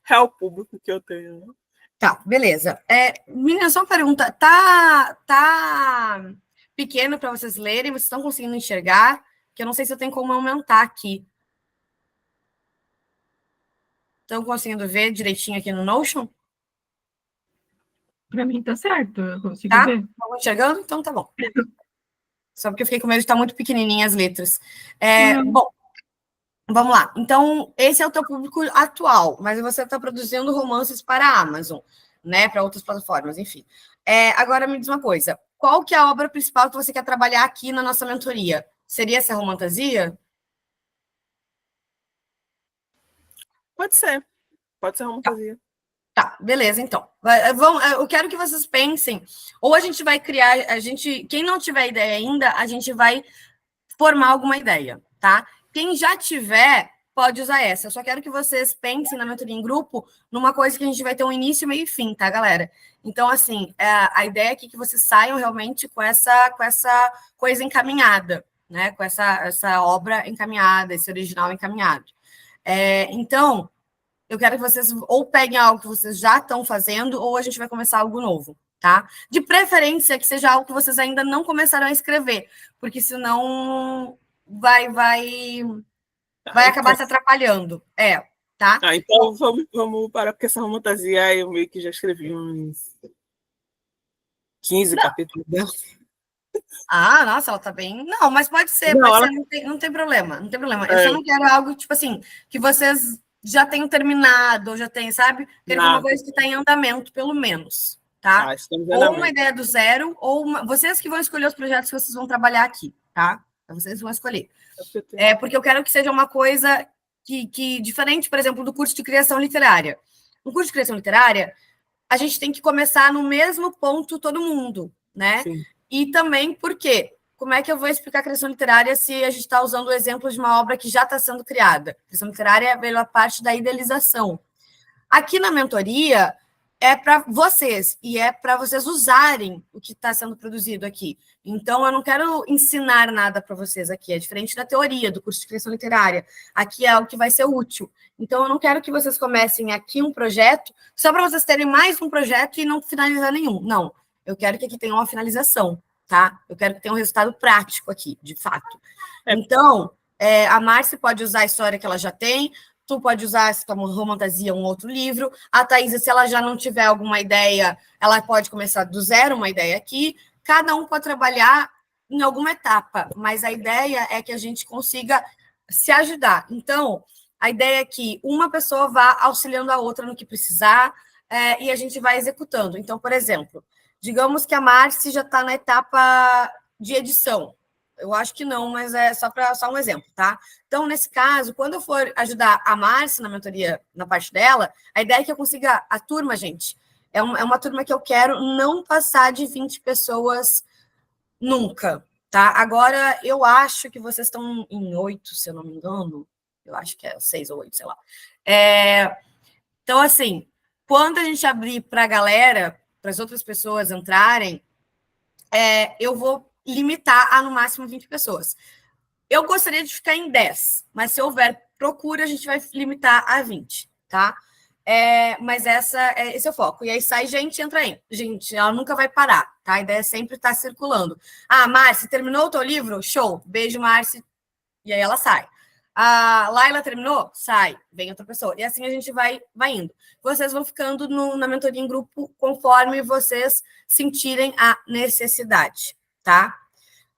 é o público que eu tenho. Tá, beleza. Menina, só uma pergunta. Tá pequeno para vocês lerem? Vocês estão conseguindo enxergar? Que eu não sei se eu tenho como aumentar aqui. Estão conseguindo ver direitinho aqui no Notion? Para mim tá certo, eu consigo Tá? ver. Estão enxergando? Então tá bom. Só porque eu fiquei com medo de estar muito pequenininha as letras. Bom, vamos lá. Então, esse é o teu público atual, mas você está produzindo romances para a Amazon, né? Para outras plataformas, enfim. Agora me diz uma coisa. Qual que é a obra principal que você quer trabalhar aqui na nossa mentoria? Seria essa romantasia? Pode ser romantasia. Tá, beleza, então. Eu quero que vocês pensem, ou a gente vai criar, quem não tiver ideia ainda, a gente vai formar alguma ideia, tá? Quem já tiver, pode usar essa. Eu só quero que vocês pensem na mentoria em grupo numa coisa que a gente vai ter um início, meio e fim, tá, galera? Então, assim, a ideia aqui é que vocês saiam realmente com essa coisa encaminhada, né? Com essa obra encaminhada, esse original encaminhado. Então, eu quero que vocês ou peguem algo que vocês já estão fazendo, ou a gente vai começar algo novo, tá? De preferência que seja algo que vocês ainda não começaram a escrever, porque senão vai acabar se atrapalhando. Tá? Então vamos parar, porque essa romantasia eu meio que já escrevi uns 15 capítulos dela. Nossa, ela tá bem. Não, mas pode ser, não tem problema, não tem problema. Eu só não quero algo, tipo assim, que vocês já tenham terminado, ou já tenham, sabe? Quero uma coisa que está em andamento, pelo menos, tá? Ou uma ideia do zero, vocês que vão escolher os projetos que vocês vão trabalhar aqui, tá? Vocês vão escolher. Porque eu quero que seja uma coisa que diferente, por exemplo, do curso de criação literária. No curso de criação literária, a gente tem que começar no mesmo ponto todo mundo, né? Sim. E também porque, como é que eu vou explicar a criação literária se a gente está usando o exemplo de uma obra que já está sendo criada? A criação literária veio a parte da idealização. Aqui na mentoria, é para vocês, e é para vocês usarem o que está sendo produzido aqui. Então, eu não quero ensinar nada para vocês aqui, é diferente da teoria do curso de criação literária. Aqui é algo que vai ser útil. Então, eu não quero que vocês comecem aqui um projeto só para vocês terem mais um projeto e não finalizar nenhum. Não, eu quero que aqui tenha uma finalização, tá? Eu quero que tenha um resultado prático aqui, de fato. Então, a Márcia pode usar a história que ela já tem, tu pode usar essa romantasia, um outro livro. A Thaisa, se ela já não tiver alguma ideia, ela pode começar do zero uma ideia aqui. Cada um pode trabalhar em alguma etapa, mas a ideia é que a gente consiga se ajudar. Então, a ideia é que uma pessoa vá auxiliando a outra no que precisar e a gente vai executando. Então, por exemplo, digamos que a Márcia já está na etapa de edição. Eu acho que não, mas é só um exemplo, tá? Então, nesse caso, quando eu for ajudar a Márcia na mentoria, na parte dela, a ideia é que eu consiga... A turma, gente, é uma turma que eu quero não passar de 20 pessoas nunca, tá? Agora, eu acho que vocês estão em 8, se eu não me engano. Eu acho que é 6 ou 8, sei lá. Então, assim, quando a gente abrir para a galera, para as outras pessoas entrarem, eu vou limitar a, no máximo, 20 pessoas. Eu gostaria de ficar em 10, mas se houver procura, a gente vai limitar a 20, tá? Mas esse é o foco. E aí sai gente, entra aí. Gente, ela nunca vai parar, tá? A ideia é sempre estar circulando. Márcia, terminou o teu livro? Show! Beijo, Márcia. E aí ela sai. A Laila terminou? Sai. Vem outra pessoa. E assim a gente vai indo. Vocês vão ficando na mentoria em grupo conforme vocês sentirem a necessidade, tá?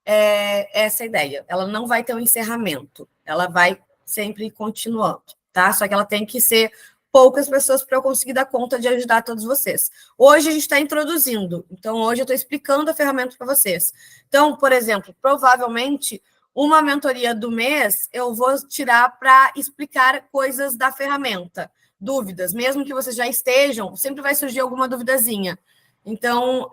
Essa é a ideia. Ela não vai ter um encerramento. Ela vai sempre continuando, tá? Só que ela tem que ser poucas pessoas para eu conseguir dar conta de ajudar todos vocês. Hoje a gente está introduzindo. Então, hoje eu estou explicando a ferramenta para vocês. Então, por exemplo, provavelmente, uma mentoria do mês, eu vou tirar para explicar coisas da ferramenta, dúvidas, mesmo que vocês já estejam, sempre vai surgir alguma duvidazinha. Então,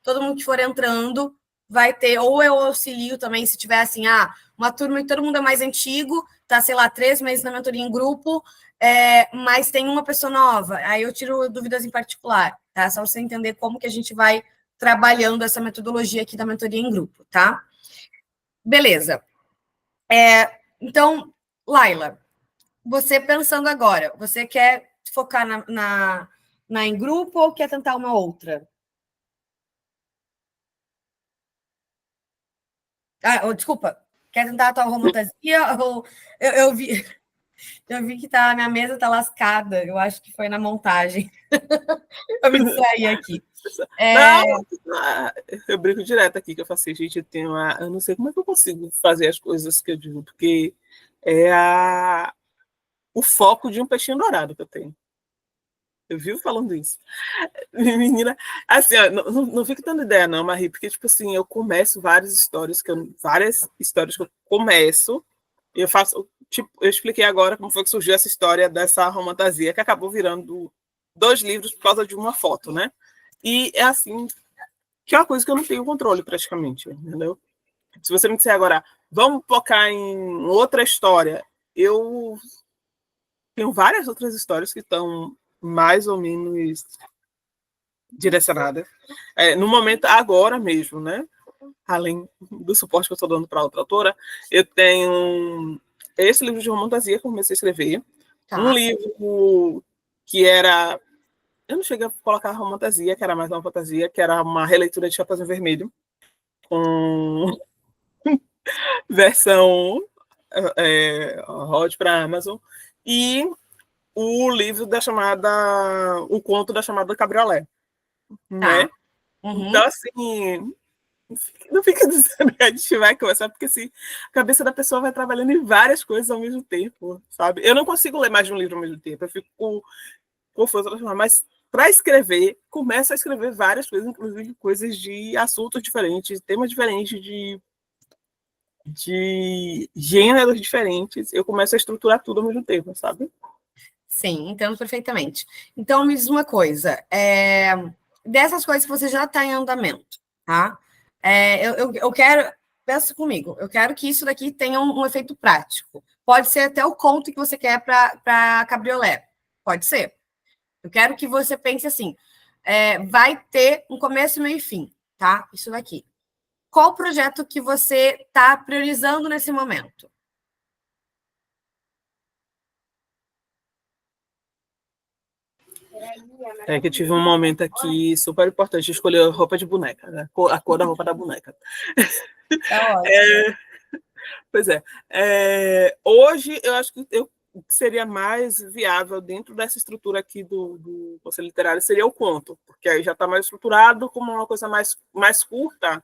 todo mundo que for entrando vai ter, ou eu auxilio também, se tiver assim, uma turma que todo mundo é mais antigo, tá, sei lá, 3 meses na mentoria em grupo, mas tem uma pessoa nova, aí eu tiro dúvidas em particular, tá? Só você entender como que a gente vai trabalhando essa metodologia aqui da mentoria em grupo, tá? Beleza. Então, Laila, você pensando agora, você quer focar na em grupo ou quer tentar uma outra? Desculpa, quer tentar a tua romantasia? Ou eu vi que a minha mesa está lascada. Eu acho que foi na montagem. Eu me distraí aqui. Não, eu brinco direto aqui que eu faço assim, gente, eu não sei como é que eu consigo fazer as coisas que eu digo, porque é o foco de um peixinho dourado que eu tenho. Eu vivo falando isso. Menina, assim, ó, não fica dando ideia, não, Marie, porque, tipo assim, eu começo várias histórias que eu começo, e eu faço, tipo, eu expliquei agora como foi que surgiu essa história dessa romantasia, que acabou virando 2 livros por causa de uma foto, né? E é assim, que é uma coisa que eu não tenho controle praticamente, entendeu? Se você me disser agora, vamos focar em outra história, eu tenho várias outras histórias que estão mais ou menos direcionadas. No momento, agora mesmo, né? Além do suporte que eu estou dando para outra autora, eu tenho esse livro de romantasia que eu comecei a escrever, um livro que era... Eu não cheguei a colocar romantasia, que era mais uma fantasia, que era uma releitura de Chapeuzinho Vermelho, com versão hot para Amazon, e o livro da chamada... O conto da chamada Cabriolé. Né? Uhum. Então, assim, não fica dizendo que a gente vai conversar, porque assim, a cabeça da pessoa vai trabalhando em várias coisas ao mesmo tempo, sabe? Eu não consigo ler mais de um livro ao mesmo tempo, eu fico confusa, mas para escrever, começo a escrever várias coisas, inclusive coisas de assuntos diferentes, temas diferentes, de gêneros diferentes, eu começo a estruturar tudo ao mesmo tempo, sabe? Sim, entendo perfeitamente. Então, me diz uma coisa, dessas coisas que você já está em andamento, tá? Eu quero, pensa comigo, eu quero que isso daqui tenha um efeito prático. Pode ser até o conto que você quer para Cabriolé, pode ser. Eu quero que você pense assim, vai ter um começo, meio e fim, tá? Isso daqui. Qual projeto que você está priorizando nesse momento? É que eu tive um momento aqui super importante, escolher a roupa de boneca, né? A cor da roupa da boneca. Tá ótimo. Pois é. Hoje, eu acho que o que seria mais viável dentro dessa estrutura aqui do Conselho Literário seria o conto, porque aí já está mais estruturado como uma coisa mais curta,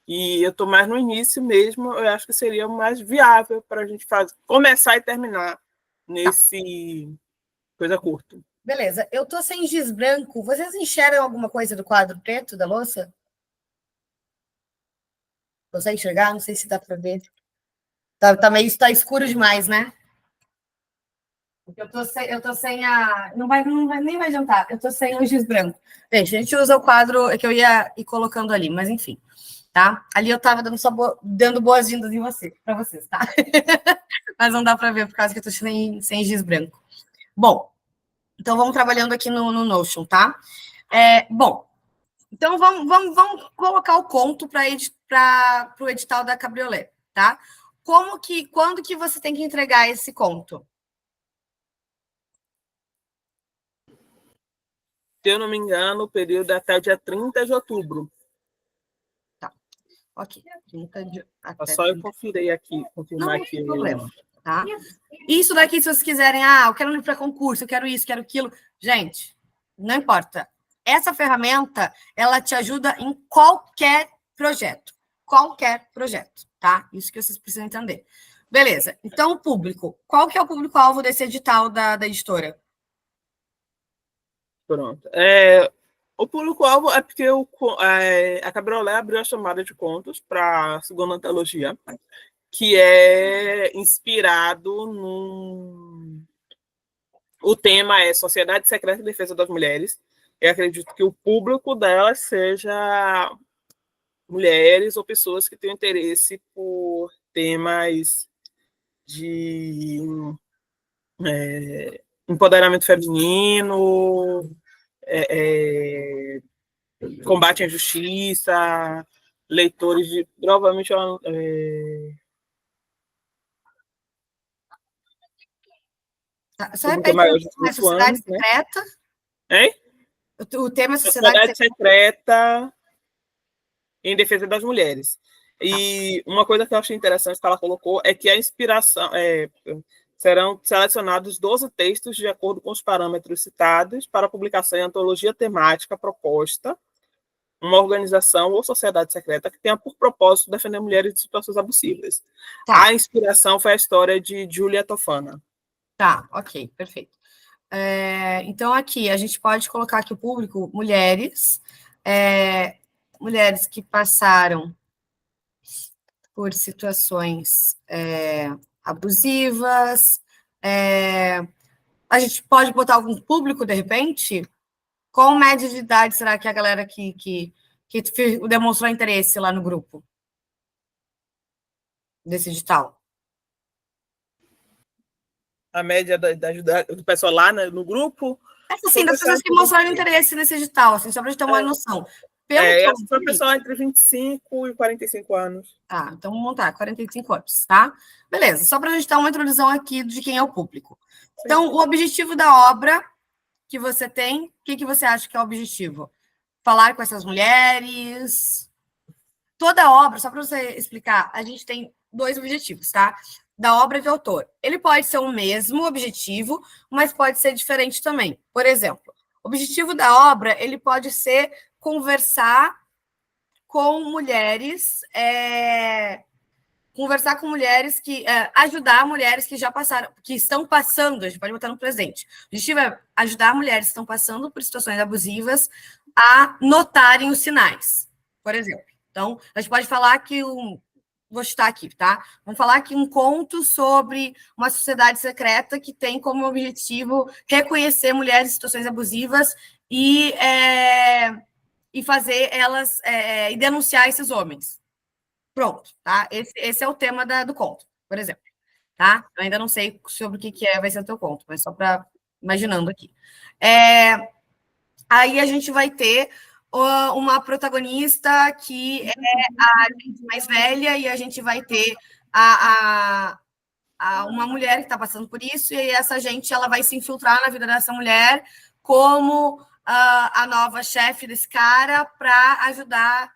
e eu estou mais no início mesmo, eu acho que seria mais viável para a gente começar e terminar nesse coisa curta. Beleza, eu tô sem giz branco. Vocês enxergam alguma coisa do quadro preto da louça? Consegue enxergar? Não sei se dá para ver. Tá escuro demais, né? Eu tô sem a. Nem vai adiantar. Eu tô sem o giz branco. Gente, a gente usa o quadro que eu ia ir colocando ali, mas enfim, tá? Ali eu tava dando boas-vindas para vocês, tá? Mas não dá para ver por causa que eu tô sem giz branco. Bom, então vamos trabalhando aqui no Notion, tá? Bom, então vamos colocar o conto para o edital da Cabriolé, tá? Quando que você tem que entregar esse conto? Se eu não me engano, o período é até o dia 30 de outubro. Tá, ok. 30 de, até só eu conferir aqui, confirmar aqui. Não tem problema, tá? Isso daqui, se vocês quiserem, eu quero um livro para concurso, eu quero isso, quero aquilo. Gente, não importa. Essa ferramenta, ela te ajuda em qualquer projeto. Qualquer projeto, tá? Isso que vocês precisam entender. Beleza. Então, o público. Qual que é o público-alvo desse edital da editora? Pronto. O público-alvo é porque a Cabriolet abriu a chamada de contos para a segunda antologia, que é inspirado num... O tema é Sociedade Secreta em Defesa das Mulheres. Eu acredito que o público delas seja mulheres ou pessoas que tenham interesse por temas de empoderamento feminino, combate à injustiça, leitores de... Provavelmente... Só repete a Sociedade Secreta. Hein? O tema é Sociedade Secreta em Defesa das Mulheres. E uma coisa que eu achei interessante que ela colocou é que a inspiração... serão selecionados 12 textos de acordo com os parâmetros citados para publicação em antologia temática proposta, uma organização ou sociedade secreta que tenha por propósito defender mulheres de situações abusivas. Tá. A inspiração foi a história de Giulia Tofana. Tá, ok, perfeito. Então, aqui, a gente pode colocar aqui o público, mulheres que passaram por situações abusivas. A gente pode botar algum público, de repente? Qual média de idade será que a galera que demonstrou interesse lá no grupo desse edital? A média do pessoal lá no grupo? Assim, das pessoas que mostraram interesse nesse edital, assim, só para a gente ter uma noção. Foi o pessoal entre 25 e 45 anos. Tá, então vamos montar 45 anos, tá? Beleza, só para a gente dar uma introdução aqui de quem é o público. Sim. Então, o objetivo da obra que você tem, o que você acha que é o objetivo? Falar com essas mulheres. Toda obra, só para você explicar, a gente tem 2 objetivos, tá? Da obra de autor. Ele pode ser o mesmo objetivo, mas pode ser diferente também. Por exemplo, o objetivo da obra, ele pode ser conversar com mulheres, ajudar mulheres que já passaram, que estão passando, a gente pode botar no presente. O objetivo é ajudar mulheres que estão passando por situações abusivas a notarem os sinais, por exemplo. Então, a gente pode falar que vou citar aqui, tá? Vamos falar aqui um conto sobre uma sociedade secreta que tem como objetivo reconhecer mulheres em situações abusivas e fazer elas e denunciar esses homens. Pronto, tá? Esse é o tema do conto, por exemplo, tá? Eu ainda não sei sobre o que vai ser o teu conto, mas só para imaginando aqui. Aí a gente vai ter uma protagonista que é a gente mais velha e a gente vai ter uma mulher que está passando por isso e essa gente ela vai se infiltrar na vida dessa mulher como a nova chefe desse cara para ajudar,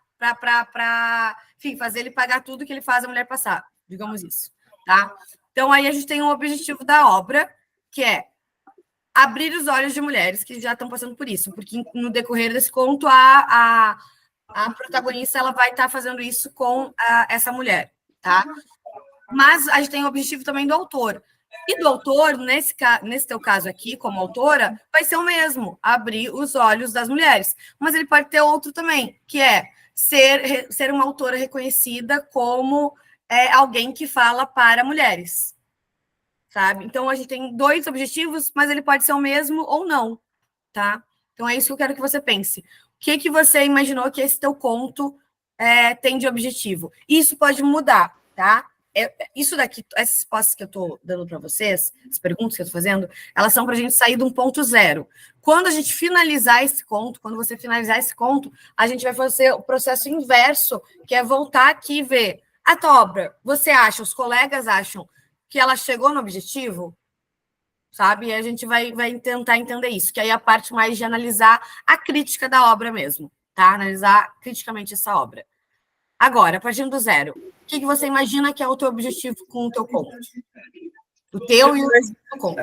enfim, fazer ele pagar tudo que ele faz a mulher passar, digamos isso, tá? Então, aí a gente tem um objetivo da obra, que é abrir os olhos de mulheres que já estão passando por isso, porque no decorrer desse conto, a protagonista ela vai estar fazendo isso com essa mulher, tá? Mas a gente tem o objetivo também do autor. E do autor, nesse teu caso aqui, como autora, vai ser o mesmo, abrir os olhos das mulheres. Mas ele pode ter outro também, que é ser uma autora reconhecida como alguém que fala para mulheres, sabe? Então, a gente tem 2 objetivos, mas ele pode ser o mesmo ou não, tá? Então, é isso que eu quero que você pense. O que você imaginou que esse teu conto tem de objetivo? Isso pode mudar, tá? Isso daqui, essas respostas que eu estou dando para vocês, as perguntas que eu estou fazendo, elas são para a gente sair de um ponto zero. Quando a gente finalizar esse conto, quando você finalizar esse conto, a gente vai fazer o processo inverso, que é voltar aqui e ver a tua obra. Você acha, os colegas acham que ela chegou no objetivo? Sabe? E a gente vai tentar entender isso, que aí é a parte mais de analisar a crítica da obra mesmo, tá? Analisar criticamente essa obra. Agora, partindo do zero, o que você imagina que é o teu objetivo com o teu conto? O teu e o teu conto.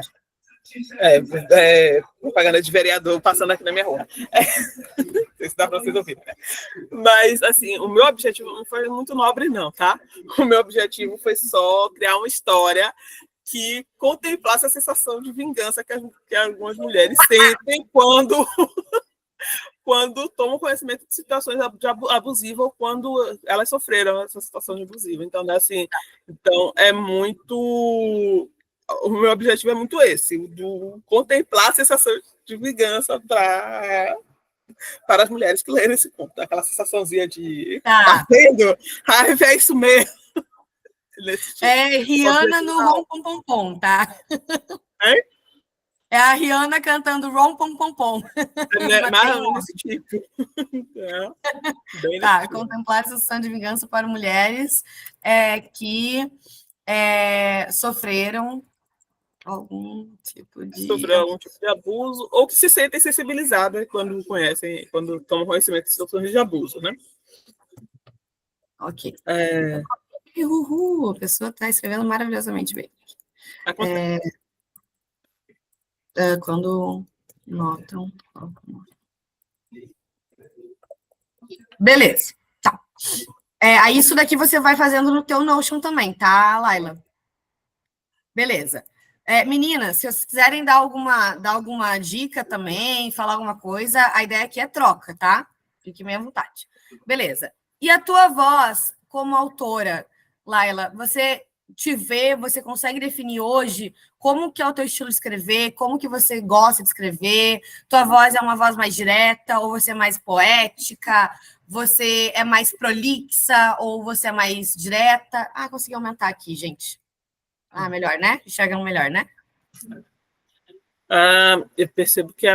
Propaganda de vereador passando aqui na minha rua. Não sei se dá para vocês ouvirem, né? Mas, assim, o meu objetivo não foi muito nobre, não, tá? O meu objetivo foi só criar uma história que contemplasse a sensação de vingança que algumas mulheres sentem quando tomam conhecimento de situações abusivas ou quando elas sofreram essa situação de abusiva. Então, né, assim, então é muito... O meu objetivo é muito esse, do contemplar a sensação de vingança para as mulheres que leram esse conto. Aquela sensaçãozinha de... Tá vendo? Raiva é isso mesmo. É Rihanna no Rom Pom Pom Pom, tá? É a Rihanna cantando Rom Pom Pom Pom. Mas nesse tipo. Tá, contemplar a sensação de vingança para mulheres que sofreram algum tipo de abuso ou que se sentem sensibilizadas quando conhecem, quando tomam conhecimento de situações de abuso, né? Ok. A pessoa está escrevendo maravilhosamente bem. Quando notam... Beleza. Tá. Aí isso daqui você vai fazendo no teu Notion também, tá, Laila? Beleza. Meninas, se vocês quiserem dar alguma dica também, falar alguma coisa, a ideia aqui é troca, tá? Fique bem à vontade. Beleza. E a tua voz como autora, Laila, você consegue definir hoje como que é o teu estilo de escrever, como que você gosta de escrever? Tua voz é uma voz mais direta ou você é mais poética? Você é mais prolixa ou você é mais direta? Consegui aumentar aqui, gente. Melhor, né? Enxergam melhor, né? Eu percebo que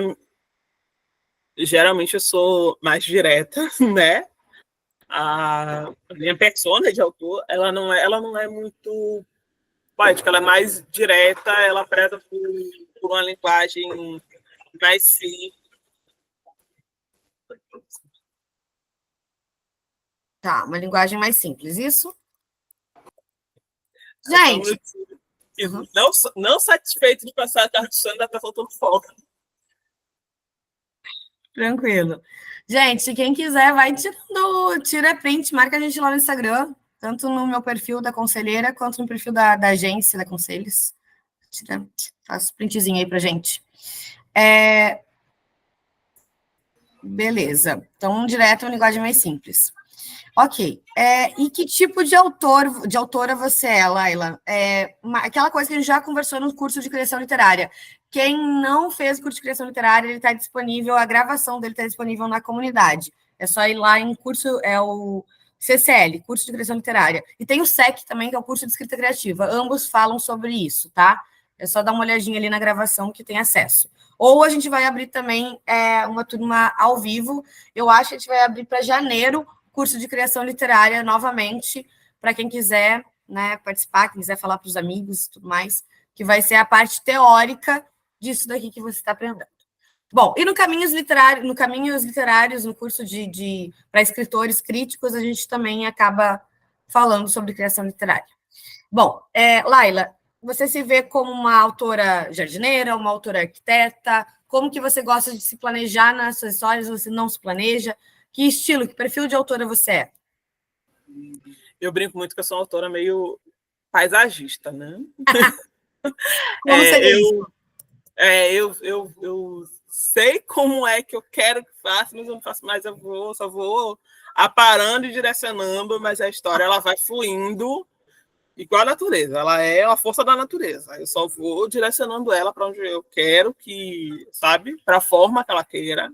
geralmente eu sou mais direta, né? A minha persona de autor, ela não é muito poética, ela é mais direta, ela preza por uma linguagem mais simples. Tá, uma linguagem mais simples, isso? Gente... Não satisfeito de passar a tarde de ainda tá faltando folga. Tranquilo. Gente, quem quiser, tira print, marca a gente lá no Instagram, tanto no meu perfil da Conselheira, quanto no perfil da agência da Conselhos. Faz printzinho aí pra gente. Beleza. Então, direto é uma linguagem mais simples. Ok. E que tipo de autora você é, Laila? Aquela coisa que a gente já conversou no curso de criação literária. Quem não fez o curso de criação literária, ele está disponível, a gravação dele está disponível na comunidade. É só ir lá em curso, é o CCL, curso de criação literária. E tem o SEC também, que é o curso de escrita criativa. Ambos falam sobre isso, tá? É só dar uma olhadinha ali na gravação que tem acesso. Ou a gente vai abrir também uma turma ao vivo. Eu acho que a gente vai abrir para janeiro curso de criação literária novamente, para quem quiser, né, participar, quem quiser falar para os amigos e tudo mais, que vai ser a parte teórica disso daqui que você está aprendendo. Bom, e no Caminhos Literários, no curso para escritores críticos, a gente também acaba falando sobre criação literária. Bom, Laila, você se vê como uma autora jardineira, uma autora arquiteta? Como que você gosta de se planejar nas suas histórias? Você não se planeja? Que estilo, que perfil de autora você é? Eu brinco muito que eu sou uma autora meio paisagista, né? Como seria isso? Eu sei como é que eu quero que faça, mas eu não faço mais, só vou aparando e direcionando, mas a história ela vai fluindo igual a natureza, ela é a força da natureza. Eu só vou direcionando ela para onde eu quero que, sabe, para a forma que ela queira,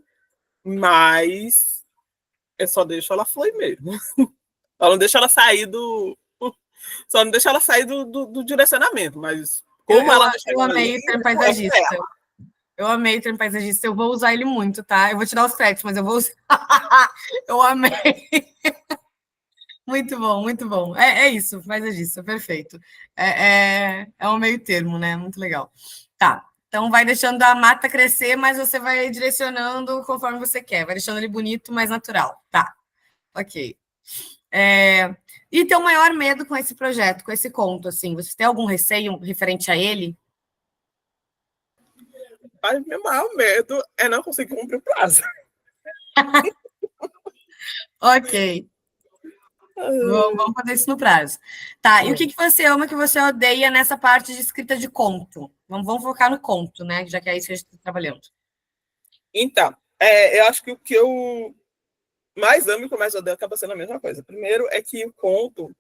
mas eu só deixo ela fluir mesmo. Só não deixo ela sair do direcionamento, mas como ela eu amei o termo paisagista. Eu amei o termo paisagista. Eu vou usar ele muito, tá? Eu vou tirar os créditos, mas eu vou usar. Eu amei. Muito bom, muito bom. É isso, paisagista, perfeito. É um meio termo, né? Muito legal. Tá. Então, vai deixando a mata crescer, mas você vai direcionando conforme você quer. Vai deixando ele bonito, mais natural. Tá. Ok. E teu maior medo com esse projeto, com esse conto, assim? Você tem algum receio referente a ele? Mas meu maior medo é não conseguir cumprir o prazo. Ok. Vamos fazer isso no prazo. Tá, e o que você ama, que você odeia nessa parte de escrita de conto? Vamos focar no conto, né? Já que é isso que a gente está trabalhando. Então, Eu acho que o que eu mais amo e o que eu mais odeio acaba sendo a mesma coisa. Primeiro é que o conto,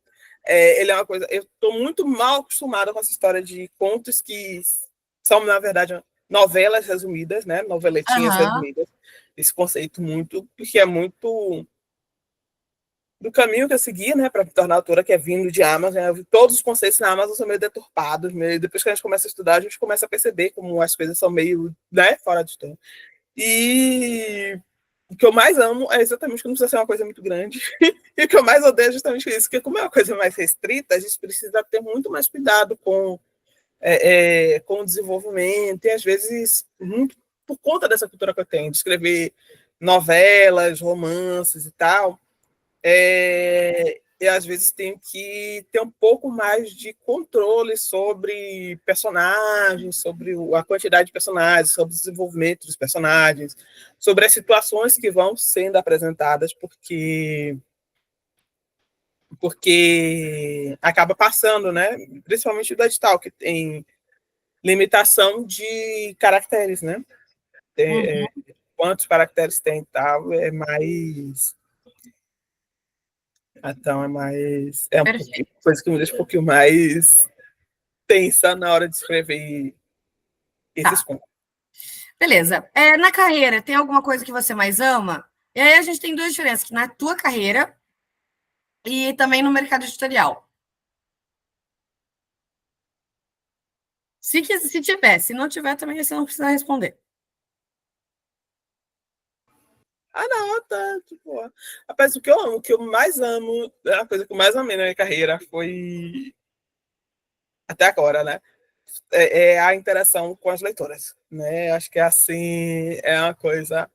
ele é uma coisa... Eu estou muito mal acostumada com essa história de contos que são, na verdade, novelas resumidas, né? Noveletinhas resumidas. Esse conceito muito... Porque é muito... do caminho que eu segui, né, para me tornar autora, que é vindo de Amazon. Todos os conceitos na Amazon são meio deturpados. Depois que a gente começa a estudar, a gente começa a perceber como as coisas são meio, né, fora de tom. E o que eu mais amo é exatamente que não precisa ser uma coisa muito grande. E o que eu mais odeio é justamente isso, porque como é uma coisa mais restrita, a gente precisa ter muito mais cuidado com o desenvolvimento, e às vezes, muito por conta dessa cultura que eu tenho, de escrever novelas, romances e tal, eu às vezes tenho que ter um pouco mais de controle sobre personagens, sobre a quantidade de personagens, sobre o desenvolvimento dos personagens, sobre as situações que vão sendo apresentadas, porque acaba passando, né? Principalmente o edital, que tem limitação de caracteres, né? Quantos caracteres tem e tal, é mais... Então é mais... É uma coisa que me deixa um pouquinho mais tensa na hora de escrever esses contos. Beleza. Na carreira, tem alguma coisa que você mais ama? E aí a gente tem duas diferenças, que na tua carreira e também no mercado editorial. Se tiver, se não tiver, também você não precisa responder. Não, tá, tipo... Rapaz, o que eu amo, o que eu mais amo, a coisa que eu mais amei na minha carreira foi... Até agora, né? É a interação com as leitoras, né? Acho que assim é uma coisa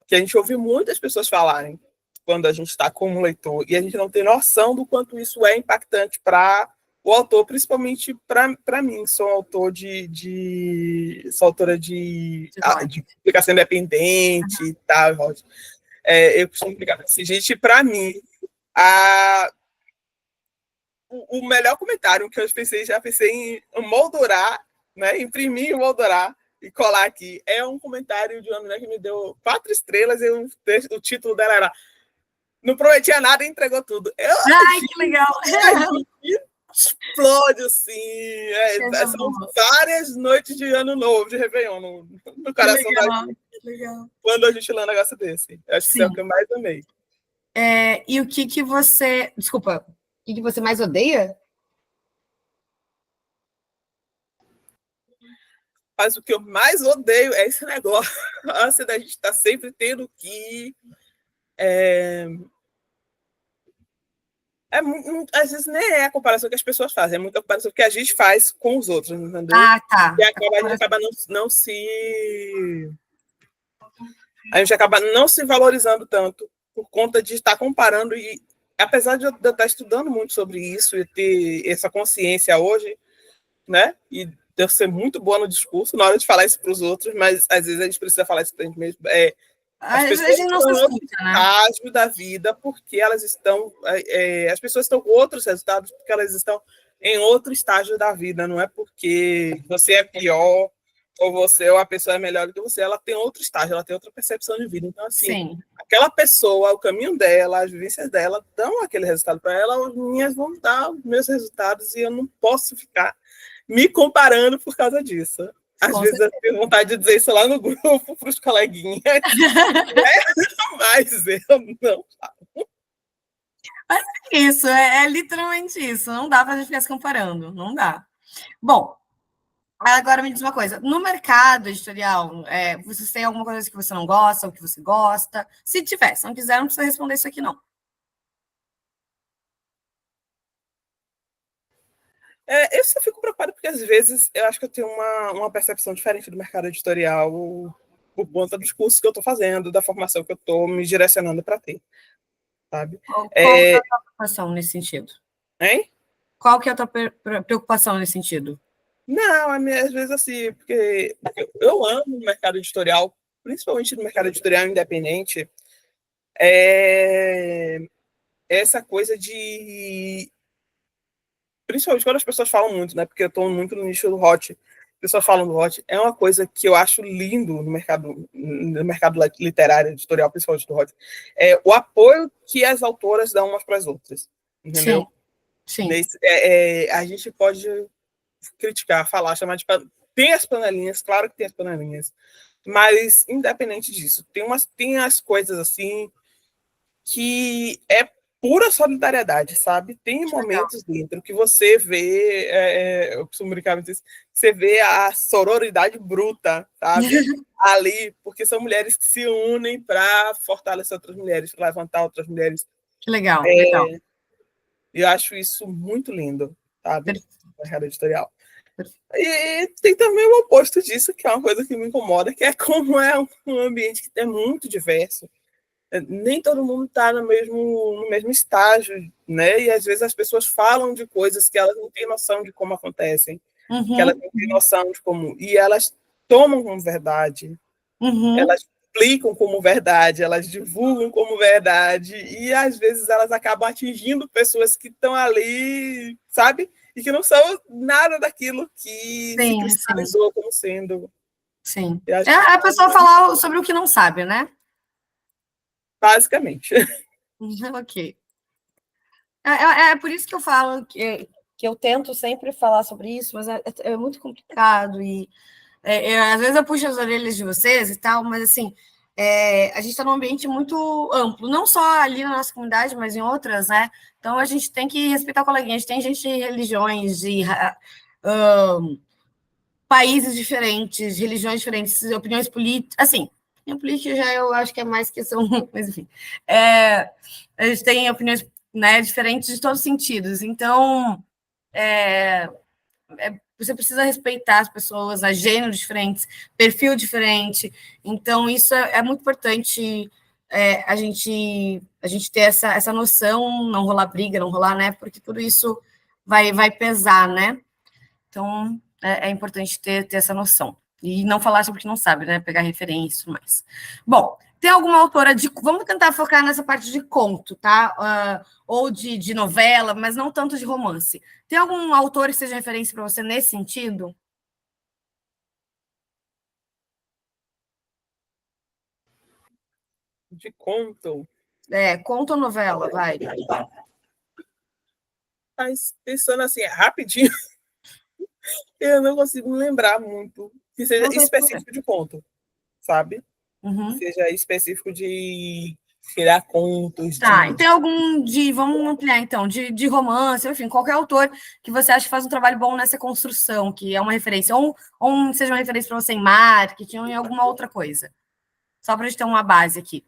que a gente ouve muitas pessoas falarem quando a gente está como leitor, e a gente não tem noção do quanto isso é impactante para o autor, principalmente para mim, que sou autor sou autora de publicação independente e tal. Eu costumo explicar assim, gente, para mim, o melhor comentário que eu já pensei em moldurar, né, imprimir e moldurar e colar aqui, é um comentário de uma mulher que me deu 4 estrelas e o título dela era "Não prometia nada e entregou tudo". Ai, que legal! Explode, assim. São várias noites de ano novo, de Réveillon, no coração da gente. Legal. Quando a gente lê um negócio desse. Eu acho que isso é o que eu mais amei. E o que você... Desculpa, o que você mais odeia? Mas o que eu mais odeio é esse negócio da gente estar sempre tendo que... às vezes nem é a comparação que as pessoas fazem, é muita comparação que a gente faz com os outros, entendeu? Tá. E a gente acaba não se... A gente acaba não se valorizando tanto por conta de estar comparando, e apesar de eu estar estudando muito sobre isso e ter essa consciência hoje, né, e de eu ser muito boa no discurso na hora de falar isso para os outros, mas às vezes a gente precisa falar isso para a gente mesmo, as pessoas a gente não estão se em outro escuta, né? estágio da vida porque elas estão... as pessoas estão com outros resultados porque elas estão em outro estágio da vida, não é porque você é pior ou a pessoa é melhor do que você, ela tem outro estágio, ela tem outra percepção de vida. Então, assim, Sim. aquela pessoa, o caminho dela, as vivências dela dão aquele resultado para ela, as minhas vão dar os meus resultados, e eu não posso ficar me comparando por causa disso. Às vezes eu tenho vontade de dizer isso lá no grupo para os coleguinhas, mas eu não falo. Mas é isso, é literalmente isso. Não dá para a gente ficar se comparando, não dá. Bom, agora me diz uma coisa. No mercado editorial, vocês têm alguma coisa que você não gosta ou que você gosta? Se tiver, se não quiser, não precisa responder isso aqui, não. Eu só fico preocupada porque, às vezes, eu acho que eu tenho uma percepção diferente do mercado editorial por conta dos cursos que eu estou fazendo, da formação que eu estou me direcionando para ter, sabe? Qual é a tua preocupação nesse sentido? Hein? Qual que é a tua preocupação nesse sentido? Não, às vezes, assim, porque eu amo o mercado editorial, principalmente no mercado editorial independente, essa coisa de... Principalmente quando as pessoas falam muito, né? Porque eu estou muito no nicho do hot, pessoas falam do Hot, é uma coisa que eu acho lindo no mercado literário, editorial, principalmente do Hot, é o apoio que as autoras dão umas para as outras, entendeu? Sim. A gente pode criticar, falar, chamar de... Tem as panelinhas, claro que tem as panelinhas, mas, independente disso, tem as coisas, assim, que é pura solidariedade, sabe? Tem momentos dentro que você vê, eu costumo brincar muito isso, você vê a sororidade bruta, sabe? Ali, porque são mulheres que se unem para fortalecer outras mulheres, para levantar outras mulheres. Que legal, legal. Eu acho isso muito lindo, sabe? Na mercado editorial. E tem também o oposto disso, que é uma coisa que me incomoda, que é como é um ambiente que é muito diverso. Nem todo mundo está no mesmo estágio, né? E às vezes as pessoas falam de coisas que elas não têm noção de como acontecem, que elas não têm noção de como... E elas tomam como verdade, elas explicam como verdade, elas divulgam como verdade, e às vezes elas acabam atingindo pessoas que estão ali, sabe? E que não são nada daquilo que se cristalizou como sendo. Sim. A pessoa falar sobre o que não sabe, né? Basicamente. Ok. É por isso que eu falo que eu tento sempre falar sobre isso, mas é muito complicado e às vezes eu puxo as orelhas de vocês e tal, mas assim, a gente está num ambiente muito amplo, não só ali na nossa comunidade, mas em outras, né? Então a gente tem que respeitar o coleguinha, a gente tem gente de religiões, de países diferentes, religiões diferentes, opiniões políticas, assim, opinião política já eu acho que é mais questão, mas enfim. A gente tem opiniões, né, diferentes de todos os sentidos, então você precisa respeitar as pessoas, gêneros diferentes, perfil diferente, então isso é muito importante a gente ter essa noção, não rolar briga, não rolar, né, porque tudo isso vai pesar, né, então é importante ter essa noção. E não falar sobre o que não sabe, né? Pegar referência e tudo mais. Bom, tem alguma autora de... Vamos tentar focar nessa parte de conto, tá? Ou de novela, mas não tanto de romance. Tem algum autor que seja referência para você nesse sentido? De conto? Conto ou novela, vai. Mas pensando assim, rapidinho, eu não consigo me lembrar muito que seja específico de conto, sabe? Seja específico de criar contos. Tá, e tem algum vamos ampliar então, de romance, enfim, qualquer autor que você acha que faz um trabalho bom nessa construção, que é uma referência, ou seja uma referência para você em marketing ou em alguma outra coisa. Só para a gente ter uma base aqui.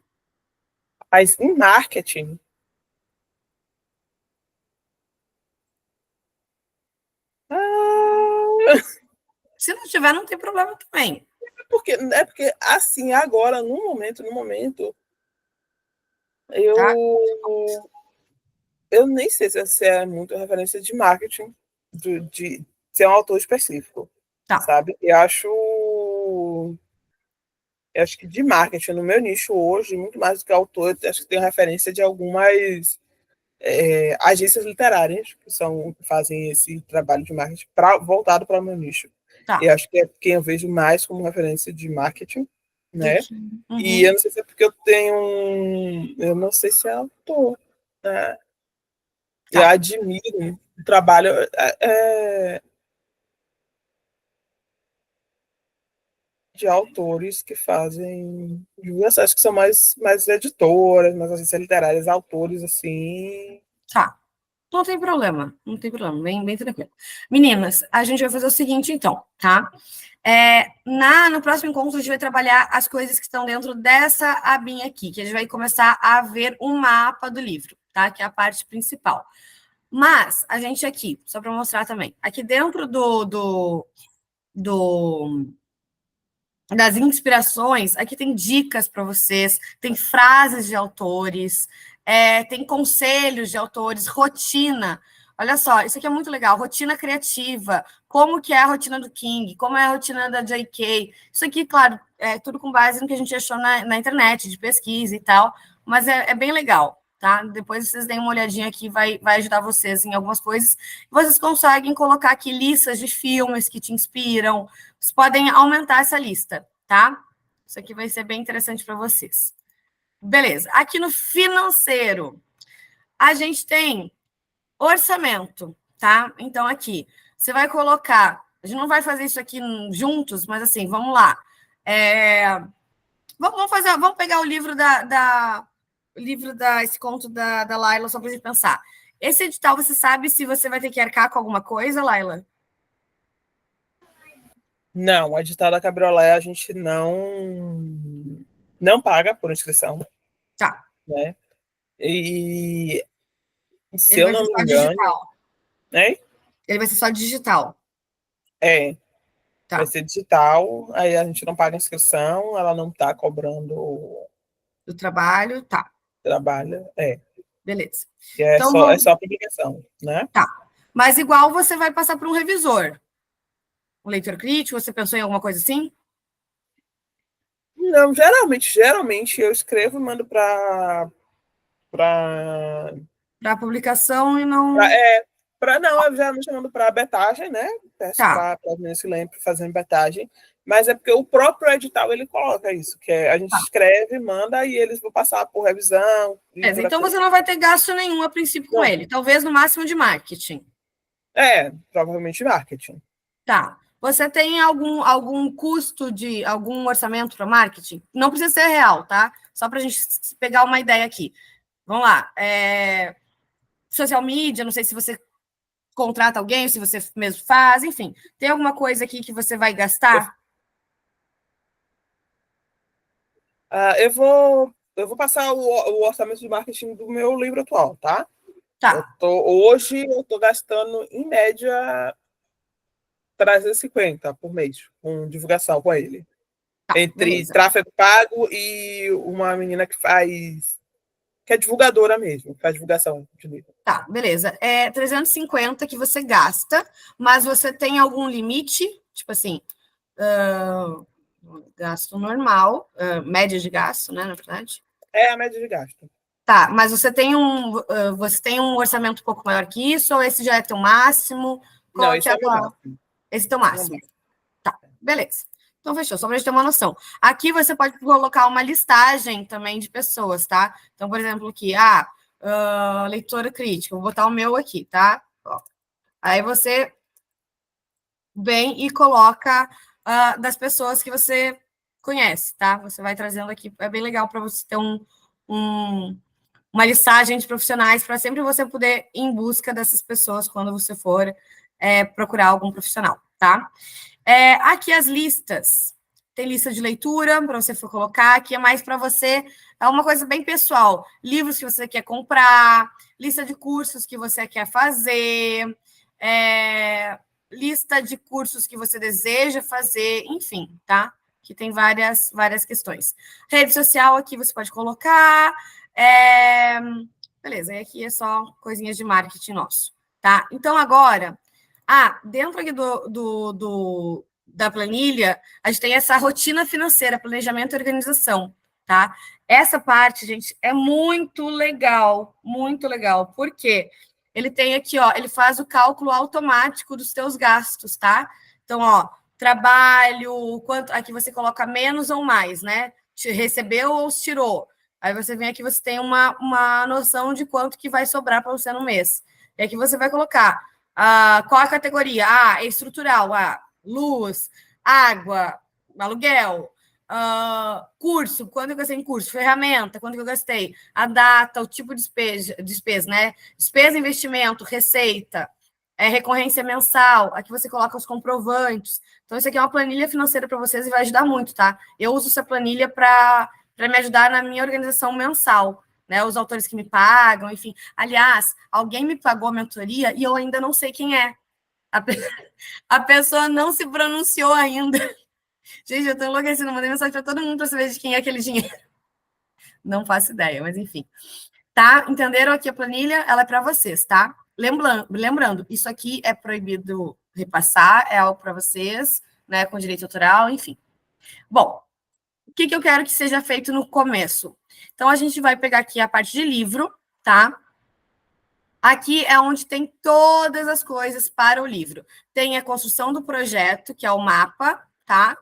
Mas em marketing... Se não tiver, não tem problema também. Porque assim, agora, no momento, eu nem sei se é muito referência de marketing, de ser um autor específico, sabe? Eu acho que de marketing, no meu nicho hoje, muito mais do que autor, acho que tem referência de algumas agências literárias que fazem esse trabalho de marketing voltado para o meu nicho. Eu acho que é quem eu vejo mais como referência de marketing, né? E eu não sei se é porque eu tenho eu não sei se é autor, né? Eu admiro o trabalho de autores que fazem divulgação, acho que são mais editoras, mais agências literárias, autores assim. Tá. Não tem problema, bem tranquilo. Meninas, a gente vai fazer o seguinte, então, tá? No próximo encontro, a gente vai trabalhar as coisas que estão dentro dessa abinha aqui, que a gente vai começar a ver um mapa do livro, tá? Que é a parte principal. Mas, a gente aqui, só para mostrar também, aqui dentro das inspirações, aqui tem dicas para vocês, tem frases de autores, tem conselhos de autores, rotina. Olha só, isso aqui é muito legal, rotina criativa, como que é a rotina do King, como é a rotina da J.K. Isso aqui, claro, é tudo com base no que a gente achou na internet, de pesquisa e tal, mas é bem legal. tá? Depois vocês deem uma olhadinha aqui, vai ajudar vocês em algumas coisas. Vocês conseguem colocar aqui listas de filmes que te inspiram. Vocês podem aumentar essa lista, tá? Isso aqui vai ser bem interessante para vocês. Beleza. Aqui no financeiro, a gente tem orçamento, tá? Então, aqui, você vai colocar... A gente não vai fazer isso aqui juntos, mas assim, vamos lá. Vamos pegar o livro esse conto da Laila, só para a gente pensar. Esse edital, você sabe se você vai ter que arcar com alguma coisa, Laila? Não, o edital da Cabriolé a gente não paga por inscrição. Tá. Né? E se Ele eu vai não ser me só engano... digital. Né? Ele vai ser só digital. Tá. Vai ser digital, aí a gente não paga inscrição, ela não está cobrando do trabalho, tá. Trabalho, Beleza. E então, é só a publicação, né? Tá. Mas igual você vai passar por um revisor. Um leitor crítico, você pensou em alguma coisa assim? Não, geralmente eu escrevo e mando para publicação e não... eu geralmente mando para betagem, né? Peço para as meninas se lembrem fazendo betagem, mas é porque o próprio edital ele coloca isso, que a gente escreve, manda e eles vão passar por revisão. Então você não vai ter gasto nenhum a princípio com ele, talvez no máximo de marketing. Provavelmente marketing. Tá. Você tem algum custo algum orçamento para marketing? Não precisa ser real, tá? Só para a gente pegar uma ideia aqui. Vamos lá. Social media, não sei se você contrata alguém, se você mesmo faz, enfim. Tem alguma coisa aqui que você vai gastar? Eu vou passar o orçamento de marketing do meu livro atual, tá? Hoje eu estou gastando, em média, 350 por mês com divulgação com ele. Entre tráfego pago e uma menina que é divulgadora mesmo, faz divulgação de livro. Tá, beleza. 350 que você gasta, mas você tem algum limite? Tipo assim, gasto normal, média de gasto, né, na verdade? A média de gasto. Tá, mas você tem um orçamento um pouco maior que isso, ou esse já é teu máximo? Não, esse é o máximo. Esse é teu máximo. Tá, beleza. Então, fechou, só para a gente ter uma noção. Aqui você pode colocar uma listagem também de pessoas, tá? Então, por exemplo, aqui, leitora crítica, vou botar o meu aqui, tá? Ó. Aí você vem e coloca das pessoas que você conhece, tá? Você vai trazendo aqui, é bem legal para você ter uma listagem de profissionais para sempre você poder ir em busca dessas pessoas quando você for procurar algum profissional, tá? Aqui as listas. Tem lista de leitura para você for colocar. Aqui é mais para você, é uma coisa bem pessoal. Livros que você quer comprar, lista de cursos que você quer fazer, lista de cursos que você deseja fazer, enfim, tá? Que tem várias questões. Rede social aqui você pode colocar. Beleza, e aqui é só coisinhas de marketing nosso, tá? Então, agora... dentro aqui da planilha, a gente tem essa rotina financeira, planejamento e organização, tá? Essa parte, gente, é muito legal, porque ele tem aqui, ó, ele faz o cálculo automático dos teus gastos, tá? Então, ó, trabalho, quanto, aqui você coloca menos ou mais, né? Recebeu ou tirou. Aí você vem aqui, você tem uma noção de quanto que vai sobrar para você no mês. E aqui você vai colocar qual a categoria? É estrutural, luz, água, aluguel, curso, quanto eu gastei em curso, ferramenta, quanto eu gastei, a data, o tipo de despesa, né? Despesa, investimento, receita, recorrência mensal, aqui você coloca os comprovantes. Então, isso aqui é uma planilha financeira para vocês e vai ajudar muito, tá? Eu uso essa planilha para me ajudar na minha organização mensal. Né, os autores que me pagam, enfim. Aliás, alguém me pagou a mentoria e eu ainda não sei quem é. A pessoa não se pronunciou ainda. Gente, eu tô enlouquecendo, mandei mensagem para todo mundo para saber de quem é aquele dinheiro. Não faço ideia, mas enfim. Tá? Entenderam aqui a planilha? Ela é para vocês, tá? Lembrando, isso aqui é proibido repassar, é algo para vocês, né, com direito autoral, enfim. Bom, o que eu quero que seja feito no começo? Então, a gente vai pegar aqui a parte de livro, tá? Aqui é onde tem todas as coisas para o livro. Tem a construção do projeto, que é o mapa, tá?